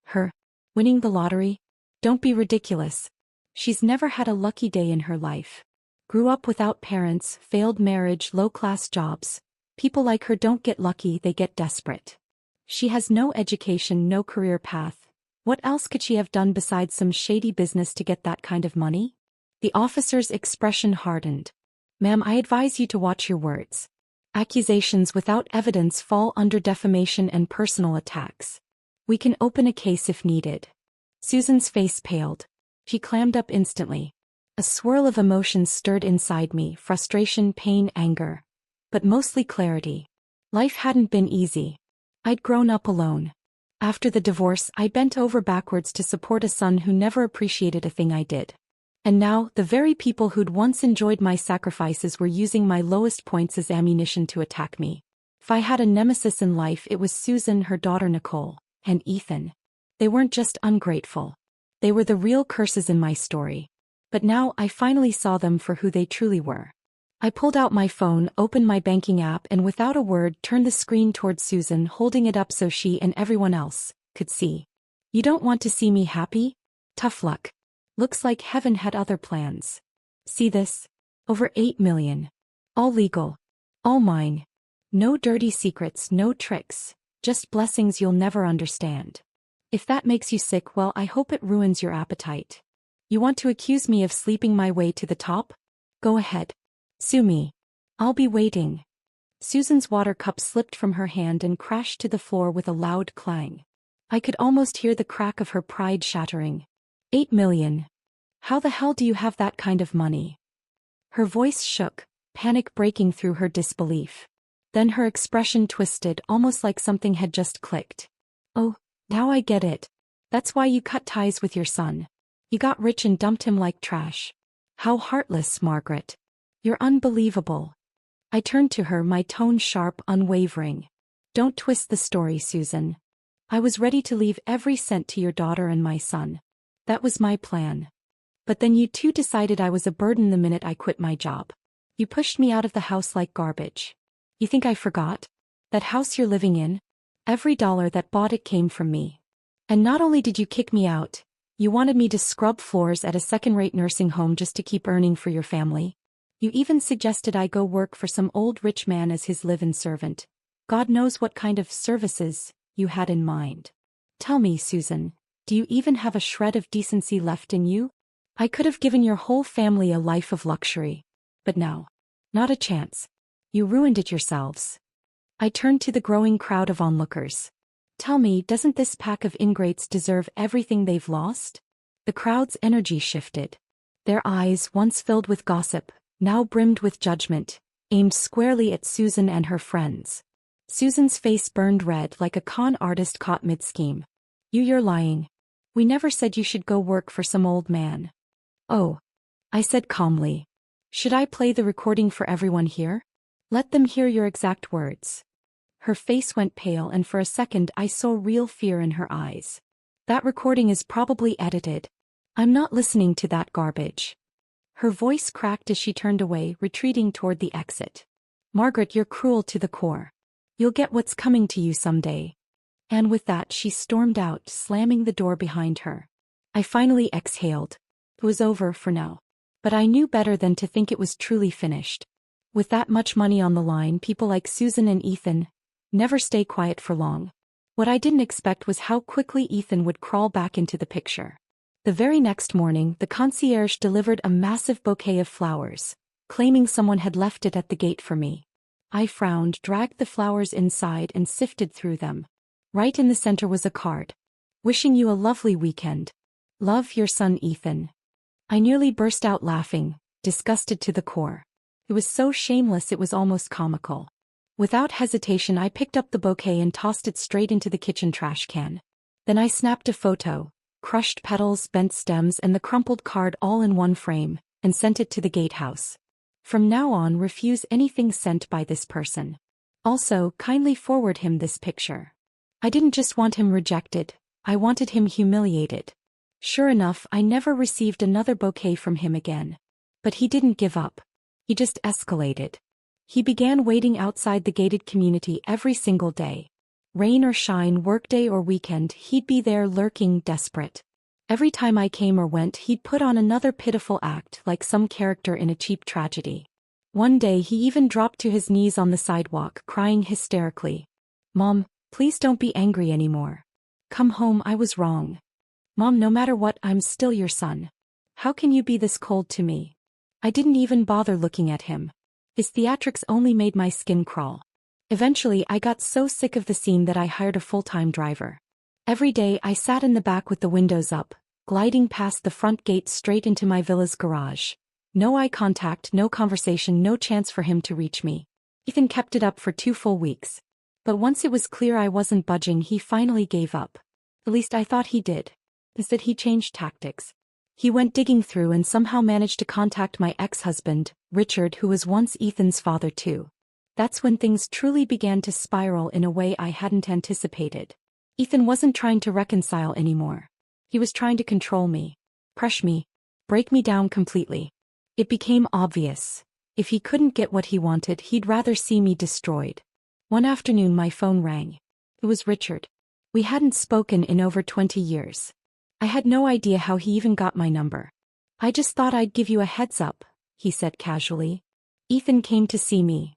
Her? Winning the lottery? Don't be ridiculous. She's never had a lucky day in her life. Grew up without parents, failed marriage, low-class jobs. People like her don't get lucky, they get desperate. She has no education, no career path. What else could she have done besides some shady business to get that kind of money? The officer's expression hardened. Ma'am, I advise you to watch your words. Accusations without evidence fall under defamation and personal attacks. We can open a case if needed. Susan's face paled. She clammed up instantly. A swirl of emotions stirred inside me, frustration, pain, anger. But mostly clarity. Life hadn't been easy. I'd grown up alone. After the divorce, I bent over backwards to support a son who never appreciated a thing I did. And now, the very people who'd once enjoyed my sacrifices were using my lowest points as ammunition to attack me. If I had a nemesis in life, it was Susan, her daughter Nicole, and Ethan. They weren't just ungrateful. They were the real curses in my story. But now I finally saw them for who they truly were. I pulled out my phone, opened my banking app, and without a word turned the screen towards Susan, holding it up so she and everyone else could see. You don't want to see me happy? Tough luck. Looks like heaven had other plans. See this? Over 8 million. All legal. All mine. No dirty secrets, no tricks. Just blessings you'll never understand. If that makes you sick, well, I hope it ruins your appetite. You want to accuse me of sleeping my way to the top? Go ahead. Sue me. I'll be waiting. Susan's water cup slipped from her hand and crashed to the floor with a loud clang. I could almost hear the crack of her pride shattering. 8 million. How the hell do you have that kind of money? Her voice shook, panic breaking through her disbelief. Then her expression twisted, almost like something had just clicked. Oh, now I get it. That's why you cut ties with your son. You got rich and dumped him like trash. How heartless, Margaret. You're unbelievable. I turned to her, my tone sharp, unwavering. Don't twist the story, Susan. I was ready to leave every cent to your daughter and my son. That was my plan. But then you two decided I was a burden the minute I quit my job. You pushed me out of the house like garbage. You think I forgot? That house you're living in? Every dollar that bought it came from me. And not only did you kick me out, you wanted me to scrub floors at a second-rate nursing home just to keep earning for your family. You even suggested I go work for some old rich man as his live-in servant. God knows what kind of services you had in mind. Tell me, Susan, do you even have a shred of decency left in you? I could have given your whole family a life of luxury. But no. Not a chance. You ruined it yourselves. I turned to the growing crowd of onlookers. Tell me, doesn't this pack of ingrates deserve everything they've lost? The crowd's energy shifted. Their eyes, once filled with gossip, now brimmed with judgment, aimed squarely at Susan and her friends. Susan's face burned red like a con artist caught mid-scheme. You're lying. We never said you should go work for some old man. Oh. I said calmly. Should I play the recording for everyone here? Let them hear your exact words. Her face went pale and for a second I saw real fear in her eyes. That recording is probably edited. I'm not listening to that garbage. Her voice cracked as she turned away, retreating toward the exit. Margaret, you're cruel to the core. You'll get what's coming to you someday. And with that she stormed out, slamming the door behind her. I finally exhaled. It was over for now. But I knew better than to think it was truly finished. With that much money on the line, people like Susan and Ethan never stay quiet for long. What I didn't expect was how quickly Ethan would crawl back into the picture. The very next morning, the concierge delivered a massive bouquet of flowers, claiming someone had left it at the gate for me. I frowned, dragged the flowers inside and sifted through them. Right in the center was a card. Wishing you a lovely weekend. Love, your son Ethan. I nearly burst out laughing, disgusted to the core. It was so shameless it was almost comical. Without hesitation I picked up the bouquet and tossed it straight into the kitchen trash can. Then I snapped a photo, crushed petals, bent stems and the crumpled card all in one frame, and sent it to the gatehouse. From now on, refuse anything sent by this person. Also, kindly forward him this picture. I didn't just want him rejected, I wanted him humiliated. Sure enough, I never received another bouquet from him again. But he didn't give up. He just escalated. He began waiting outside the gated community every single day. Rain or shine, workday or weekend, he'd be there lurking, desperate. Every time I came or went, he'd put on another pitiful act like some character in a cheap tragedy. One day he even dropped to his knees on the sidewalk, crying hysterically. Mom, please don't be angry anymore. Come home, I was wrong. Mom, no matter what, I'm still your son. How can you be this cold to me? I didn't even bother looking at him. His theatrics only made my skin crawl. Eventually I got so sick of the scene that I hired a full-time driver. Every day I sat in the back with the windows up, gliding past the front gate straight into my villa's garage. No eye contact, no conversation, no chance for him to reach me. Ethan kept it up for 2 full weeks. But once it was clear I wasn't budging, he finally gave up. At least I thought he did. Instead he changed tactics. He went digging through and somehow managed to contact my ex-husband, Richard, who was once Ethan's father too. That's when things truly began to spiral in a way I hadn't anticipated. Ethan wasn't trying to reconcile anymore. He was trying to control me, crush me, break me down completely. It became obvious. If he couldn't get what he wanted, he'd rather see me destroyed. One afternoon my phone rang. It was Richard. We hadn't spoken in over 20 years. I had no idea how he even got my number. I just thought I'd give you a heads up, he said casually. Ethan came to see me.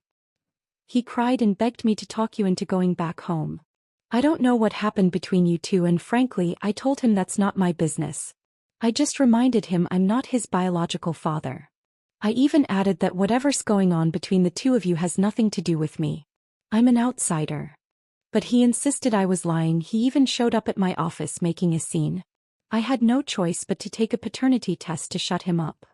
He cried and begged me to talk you into going back home. I don't know what happened between you two, and frankly, I told him that's not my business. I just reminded him I'm not his biological father. I even added that whatever's going on between the two of you has nothing to do with me. I'm an outsider. But he insisted I was lying. He even showed up at my office making a scene. I had no choice but to take a paternity test to shut him up.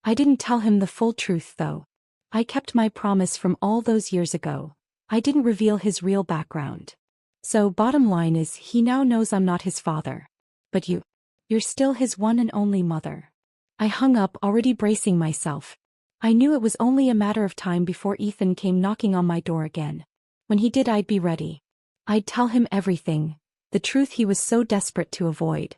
I didn't tell him the full truth though. I kept my promise from all those years ago. I didn't reveal his real background. So bottom line is he now knows I'm not his father. But you're still his one and only mother. I hung up, already bracing myself. I knew it was only a matter of time before Ethan came knocking on my door again. When he did, I'd be ready. I'd tell him everything, the truth he was so desperate to avoid.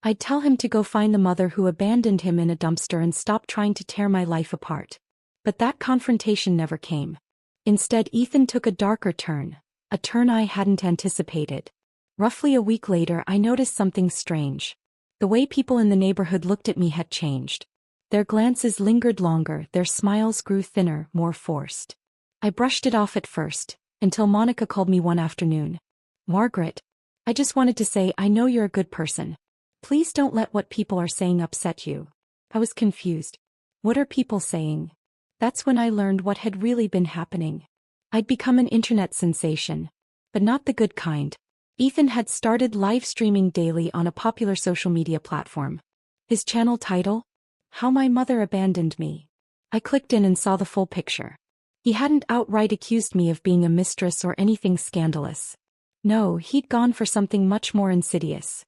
I'd tell him to go find the mother who abandoned him in a dumpster and stop trying to tear my life apart. But that confrontation never came. Instead, Ethan took a darker turn, a turn I hadn't anticipated. Roughly a week later, I noticed something strange. The way people in the neighborhood looked at me had changed. Their glances lingered longer, their smiles grew thinner, more forced. I brushed it off at first, until Monica called me one afternoon. "Margaret, I just wanted to say I know you're a good person. Please don't let what people are saying upset you." I was confused. What are people saying? That's when I learned what had really been happening. I'd become an internet sensation. But not the good kind. Ethan had started live streaming daily on a popular social media platform. His channel title? How My Mother Abandoned Me. I clicked in and saw the full picture. He hadn't outright accused me of being a mistress or anything scandalous. No, he'd gone for something much more insidious.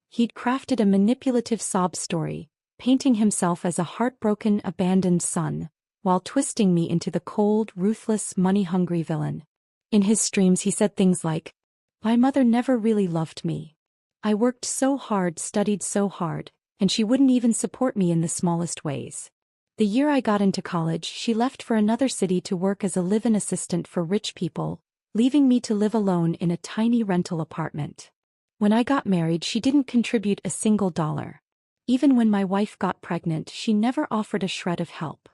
He'd crafted a manipulative sob story, painting himself as a heartbroken, abandoned son, while twisting me into the cold, ruthless, money-hungry villain. In his streams he said things like, "My mother never really loved me. I worked so hard, studied so hard, and she wouldn't even support me in the smallest ways. The year I got into college, she left for another city to work as a live-in assistant for rich people, leaving me to live alone in a tiny rental apartment. When I got married, she didn't contribute a single dollar. Even when my wife got pregnant, she never offered a shred of help.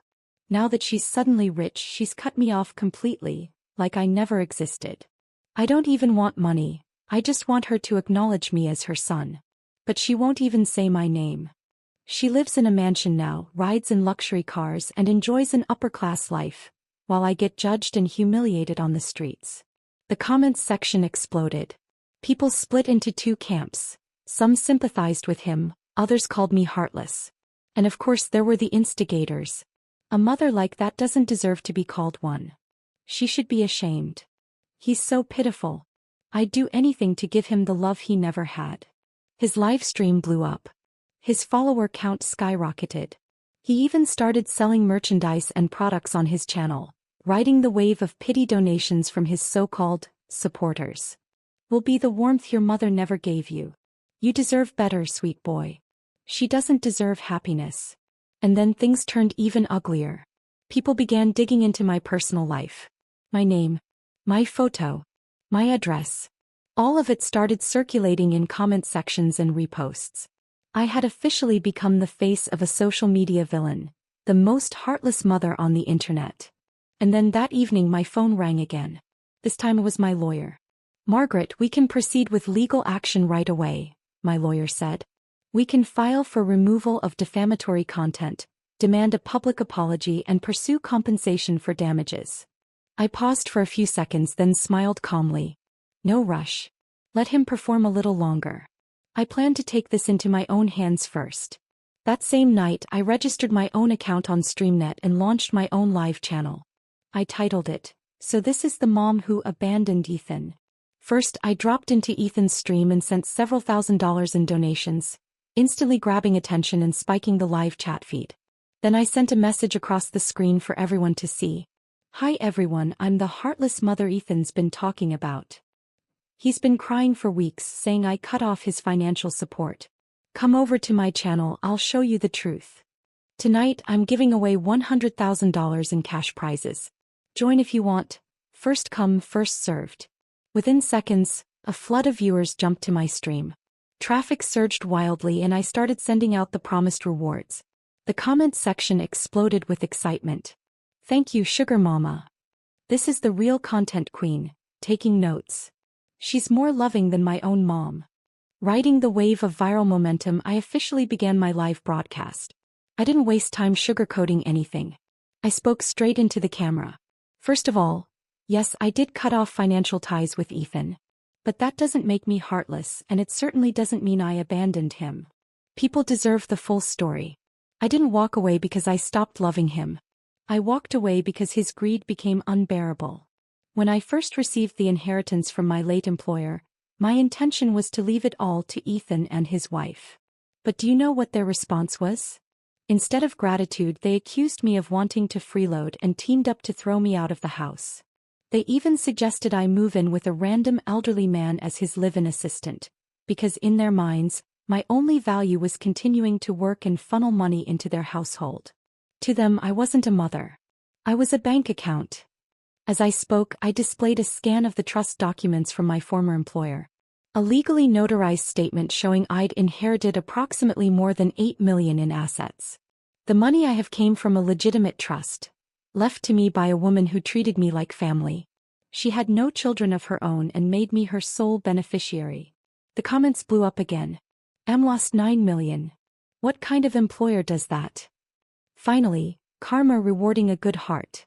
Now that she's suddenly rich, she's cut me off completely, like I never existed. I don't even want money, I just want her to acknowledge me as her son. But she won't even say my name. She lives in a mansion now, rides in luxury cars, and enjoys an upper-class life, while I get judged and humiliated on the streets." The comments section exploded. People split into two camps. Some sympathized with him, others called me heartless. And of course there were the instigators. A mother like that doesn't deserve to be called one. She should be ashamed. He's so pitiful. I'd do anything to give him the love he never had. His live stream blew up. His follower count skyrocketed. He even started selling merchandise and products on his channel, riding the wave of pity donations from his so-called supporters. "Will be the warmth your mother never gave you. You deserve better, sweet boy. She doesn't deserve happiness." And then things turned even uglier. People began digging into my personal life. My name, my photo, my address. All of it started circulating in comment sections and reposts. I had officially become the face of a social media villain, the most heartless mother on the internet. And then that evening my phone rang again. This time it was my lawyer. "Margaret, we can proceed with legal action right away," my lawyer said. "We can file for removal of defamatory content, demand a public apology, and pursue compensation for damages." I paused for a few seconds, then smiled calmly. No rush. Let him perform a little longer. I plan to take this into my own hands first. That same night, I registered my own account on StreamNet and launched my own live channel. I titled it, "So This Is the Mom Who Abandoned Ethan." First, I dropped into Ethan's stream and sent several $1,000s in donations, instantly grabbing attention and spiking the live chat feed. Then I sent a message across the screen for everyone to see. "Hi everyone, I'm the heartless mother Ethan's been talking about. He's been crying for weeks, saying I cut off his financial support. Come over to my channel, I'll show you the truth. Tonight I'm giving away $100,000 in cash prizes. Join if you want. First come, first served." Within seconds, a flood of viewers jumped to my stream. Traffic surged wildly and I started sending out the promised rewards. The comment section exploded with excitement. "Thank you, Sugar Mama. This is the real content queen, taking notes. She's more loving than my own mom." Riding the wave of viral momentum, I officially began my live broadcast. I didn't waste time sugarcoating anything. I spoke straight into the camera. First of all, yes, I did cut off financial ties with Ethan. But that doesn't make me heartless, and it certainly doesn't mean I abandoned him. People deserve the full story. I didn't walk away because I stopped loving him. I walked away because his greed became unbearable. When I first received the inheritance from my late employer, my intention was to leave it all to Ethan and his wife. But do you know what their response was? Instead of gratitude, they accused me of wanting to freeload and teamed up to throw me out of the house. They even suggested I move in with a random elderly man as his live-in assistant, because in their minds, my only value was continuing to work and funnel money into their household. To them, I wasn't a mother. I was a bank account. As I spoke, I displayed a scan of the trust documents from my former employer. A legally notarized statement showing I'd inherited approximately more than $8 million in assets. The money I have came from a legitimate trust, left to me by a woman who treated me like family. She had no children of her own and made me her sole beneficiary. The comments blew up again. Lost $9 million. What kind of employer does that? Finally, karma rewarding a good heart.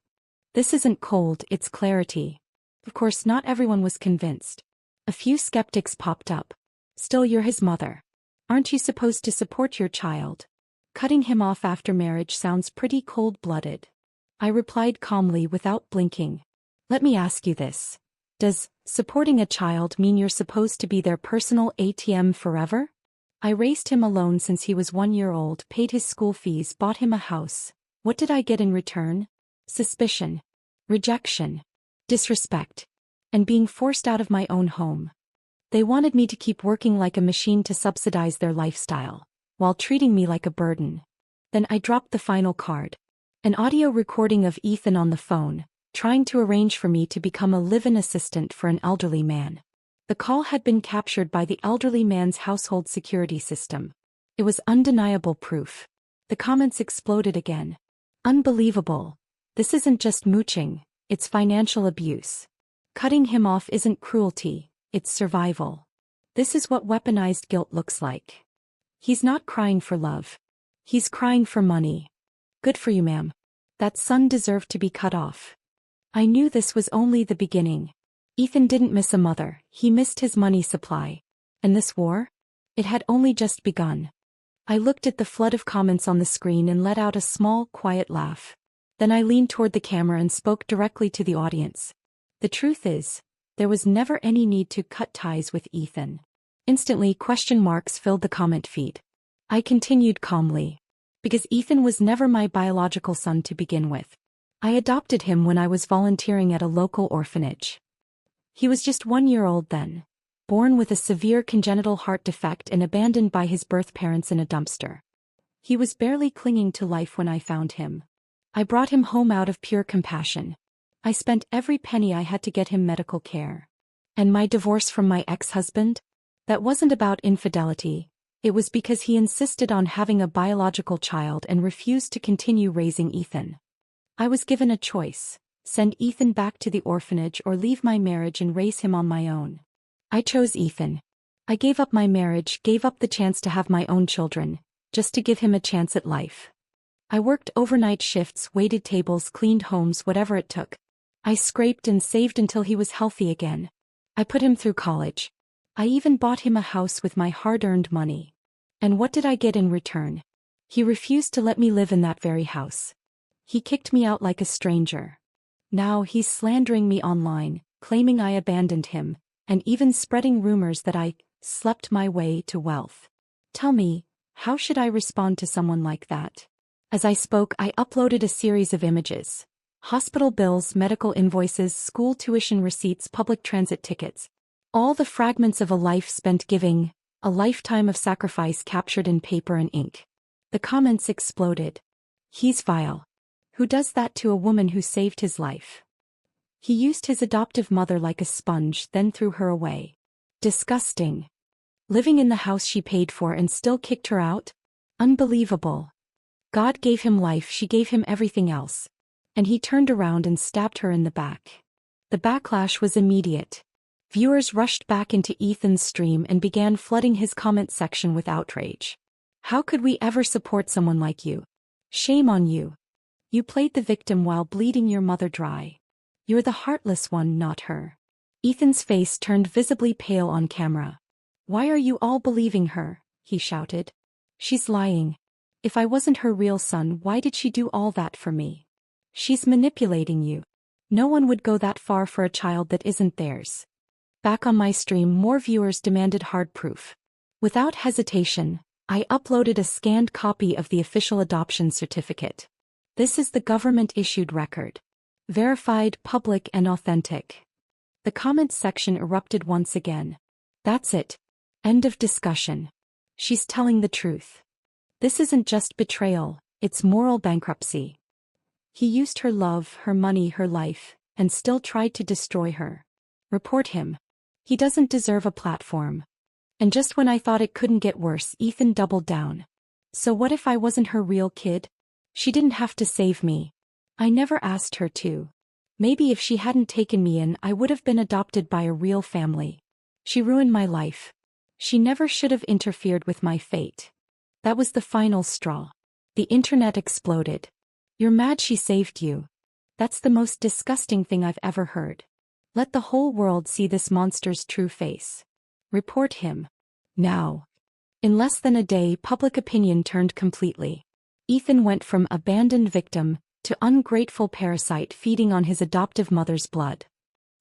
This isn't cold, it's clarity. Of course, not everyone was convinced. A few skeptics popped up. Still, you're his mother. Aren't you supposed to support your child? Cutting him off after marriage sounds pretty cold-blooded. I replied calmly without blinking. Let me ask you this. Does supporting a child mean you're supposed to be their personal ATM forever? I raised him alone since he was 1 year old, paid his school fees, bought him a house. What did I get in return? Suspicion. Rejection. Disrespect. And being forced out of my own home. They wanted me to keep working like a machine to subsidize their lifestyle, while treating me like a burden. Then I dropped the final card. An audio recording of Ethan on the phone, trying to arrange for me to become a live-in assistant for an elderly man. The call had been captured by the elderly man's household security system. It was undeniable proof. The comments exploded again. Unbelievable. This isn't just mooching, it's financial abuse. Cutting him off isn't cruelty, it's survival. This is what weaponized guilt looks like. He's not crying for love. He's crying for money. Good for you, ma'am. That son deserved to be cut off. I knew this was only the beginning. Ethan didn't miss a mother, he missed his money supply. And this war? It had only just begun. I looked at the flood of comments on the screen and let out a small, quiet laugh. Then I leaned toward the camera and spoke directly to the audience. The truth is, there was never any need to cut ties with Ethan. Instantly, question marks filled the comment feed. I continued calmly. Because Ethan was never my biological son to begin with. I adopted him when I was volunteering at a local orphanage. He was just 1 year old then, born with a severe congenital heart defect and abandoned by his birth parents in a dumpster. He was barely clinging to life when I found him. I brought him home out of pure compassion. I spent every penny I had to get him medical care. And my divorce from my ex-husband? That wasn't about infidelity. It was because he insisted on having a biological child and refused to continue raising Ethan. I was given a choice: send Ethan back to the orphanage or leave my marriage and raise him on my own. I chose Ethan. I gave up my marriage, gave up the chance to have my own children, just to give him a chance at life. I worked overnight shifts, waited tables, cleaned homes, whatever it took. I scraped and saved until he was healthy again. I put him through college. I even bought him a house with my hard-earned money. And what did I get in return? He refused to let me live in that very house. He kicked me out like a stranger. Now he's slandering me online, claiming I abandoned him, and even spreading rumors that I slept my way to wealth. Tell me, how should I respond to someone like that? As I spoke, I uploaded a series of images. Hospital bills, medical invoices, school tuition receipts, public transit tickets. All the fragments of a life spent giving, a lifetime of sacrifice captured in paper and ink. The comments exploded. He's vile. Who does that to a woman who saved his life? He used his adoptive mother like a sponge, then threw her away. Disgusting. Living in the house she paid for and still kicked her out? Unbelievable. God gave him life, she gave him everything else. And he turned around and stabbed her in the back. The backlash was immediate. Viewers rushed back into Ethan's stream and began flooding his comment section with outrage. How could we ever support someone like you? Shame on you. You played the victim while bleeding your mother dry. You're the heartless one, not her. Ethan's face turned visibly pale on camera. Why are you all believing her? He shouted. She's lying. If I wasn't her real son, why did she do all that for me? She's manipulating you. No one would go that far for a child that isn't theirs. Back on my stream, more viewers demanded hard proof. Without hesitation, I uploaded a scanned copy of the official adoption certificate. This is the government-issued record. Verified, public, and authentic. The comments section erupted once again. That's it. End of discussion. She's telling the truth. This isn't just betrayal, it's moral bankruptcy. He used her love, her money, her life, and still tried to destroy her. Report him. He doesn't deserve a platform. And just when I thought it couldn't get worse, Ethan doubled down. So what if I wasn't her real kid? She didn't have to save me. I never asked her to. Maybe if she hadn't taken me in, I would have been adopted by a real family. She ruined my life. She never should have interfered with my fate. That was the final straw. The internet exploded. You're mad she saved you. That's the most disgusting thing I've ever heard. Let the whole world see this monster's true face. Report him. Now. In less than a day, public opinion turned completely. Ethan went from abandoned victim to ungrateful parasite feeding on his adoptive mother's blood.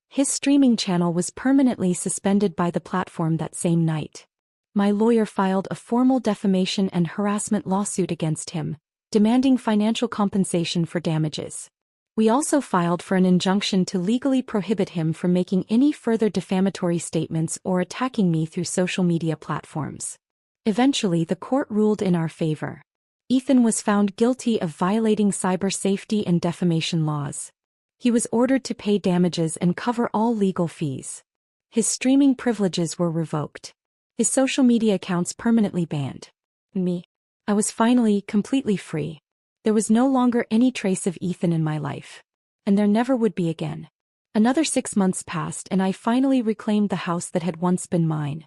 His streaming channel was permanently suspended by the platform that same night. My lawyer filed a formal defamation and harassment lawsuit against him, demanding financial compensation for damages. We also filed for an injunction to legally prohibit him from making any further defamatory statements or attacking me through social media platforms. Eventually, the court ruled in our favor. Ethan was found guilty of violating cyber safety and defamation laws. He was ordered to pay damages and cover all legal fees. His streaming privileges were revoked. His social media accounts permanently banned. I was finally completely free. There was no longer any trace of Ethan in my life. And there never would be again. Another 6 months passed and I finally reclaimed the house that had once been mine.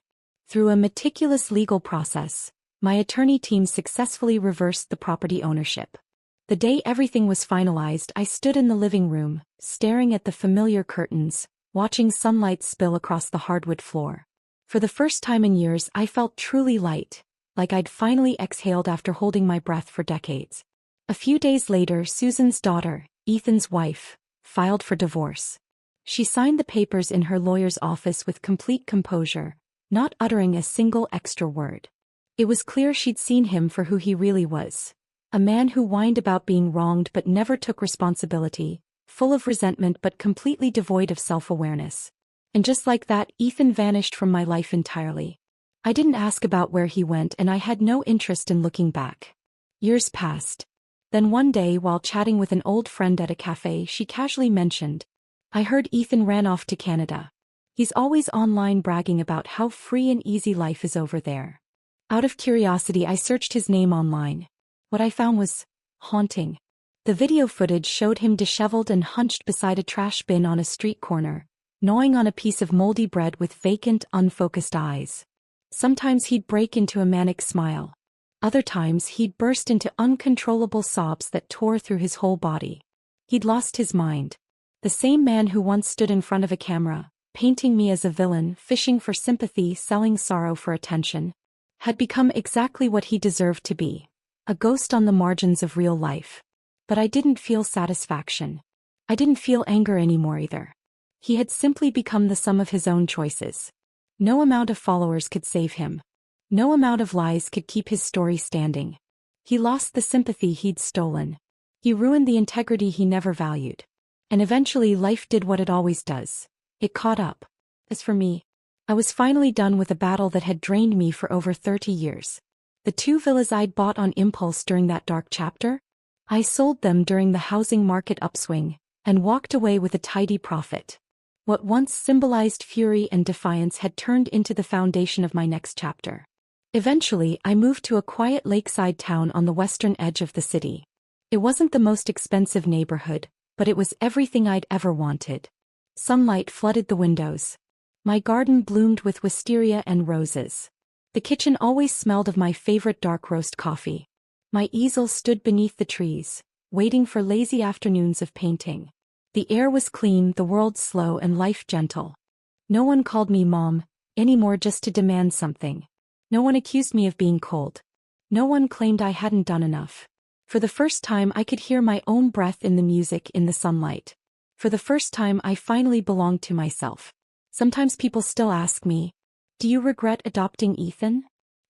Through a meticulous legal process, my attorney team successfully reversed the property ownership. The day everything was finalized, I stood in the living room, staring at the familiar curtains, watching sunlight spill across the hardwood floor. For the first time in years, I felt truly light, like I'd finally exhaled after holding my breath for decades. A few days later, Susan's daughter, Ethan's wife, filed for divorce. She signed the papers in her lawyer's office with complete composure, not uttering a single extra word. It was clear she'd seen him for who he really was. A man who whined about being wronged but never took responsibility, full of resentment but completely devoid of self-awareness. And just like that, Ethan vanished from my life entirely. I didn't ask about where he went and I had no interest in looking back. Years passed. Then one day, while chatting with an old friend at a cafe, she casually mentioned, "I heard Ethan ran off to Canada. He's always online bragging about how free and easy life is over there." Out of curiosity, I searched his name online. What I found was haunting. The video footage showed him disheveled and hunched beside a trash bin on a street corner, gnawing on a piece of moldy bread with vacant, unfocused eyes. Sometimes he'd break into a manic smile. Other times he'd burst into uncontrollable sobs that tore through his whole body. He'd lost his mind. The same man who once stood in front of a camera, painting me as a villain, fishing for sympathy, selling sorrow for attention, had become exactly what he deserved to be, a ghost on the margins of real life. But I didn't feel satisfaction. I didn't feel anger anymore either. He had simply become the sum of his own choices. No amount of followers could save him. No amount of lies could keep his story standing. He lost the sympathy he'd stolen. He ruined the integrity he never valued. And eventually life did what it always does. It caught up. As for me, I was finally done with a battle that had drained me for over 30 years. The 2 villas I'd bought on impulse during that dark chapter? I sold them during the housing market upswing, and walked away with a tidy profit. What once symbolized fury and defiance had turned into the foundation of my next chapter. Eventually, I moved to a quiet lakeside town on the western edge of the city. It wasn't the most expensive neighborhood, but it was everything I'd ever wanted. Sunlight flooded the windows. My garden bloomed with wisteria and roses. The kitchen always smelled of my favorite dark roast coffee. My easel stood beneath the trees, waiting for lazy afternoons of painting. The air was clean, the world slow, and life gentle. No one called me mom anymore just to demand something. No one accused me of being cold. No one claimed I hadn't done enough. For the first time I could hear my own breath in the music, in the sunlight. For the first time I finally belonged to myself. Sometimes people still ask me, "Do you regret adopting Ethan?"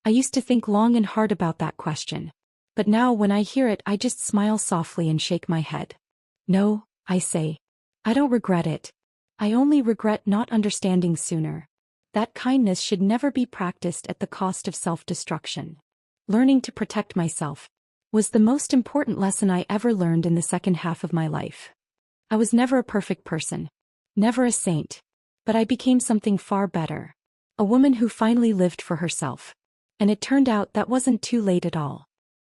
I used to think long and hard about that question. But now when I hear it I just smile softly and shake my head. No, I say. I don't regret it. I only regret not understanding sooner. That kindness should never be practiced at the cost of self-destruction. Learning to protect myself was the most important lesson I ever learned in the second half of my life. I was never a perfect person. Never a saint. But I became something far better. A woman who finally lived for herself. And it turned out that wasn't too late at all.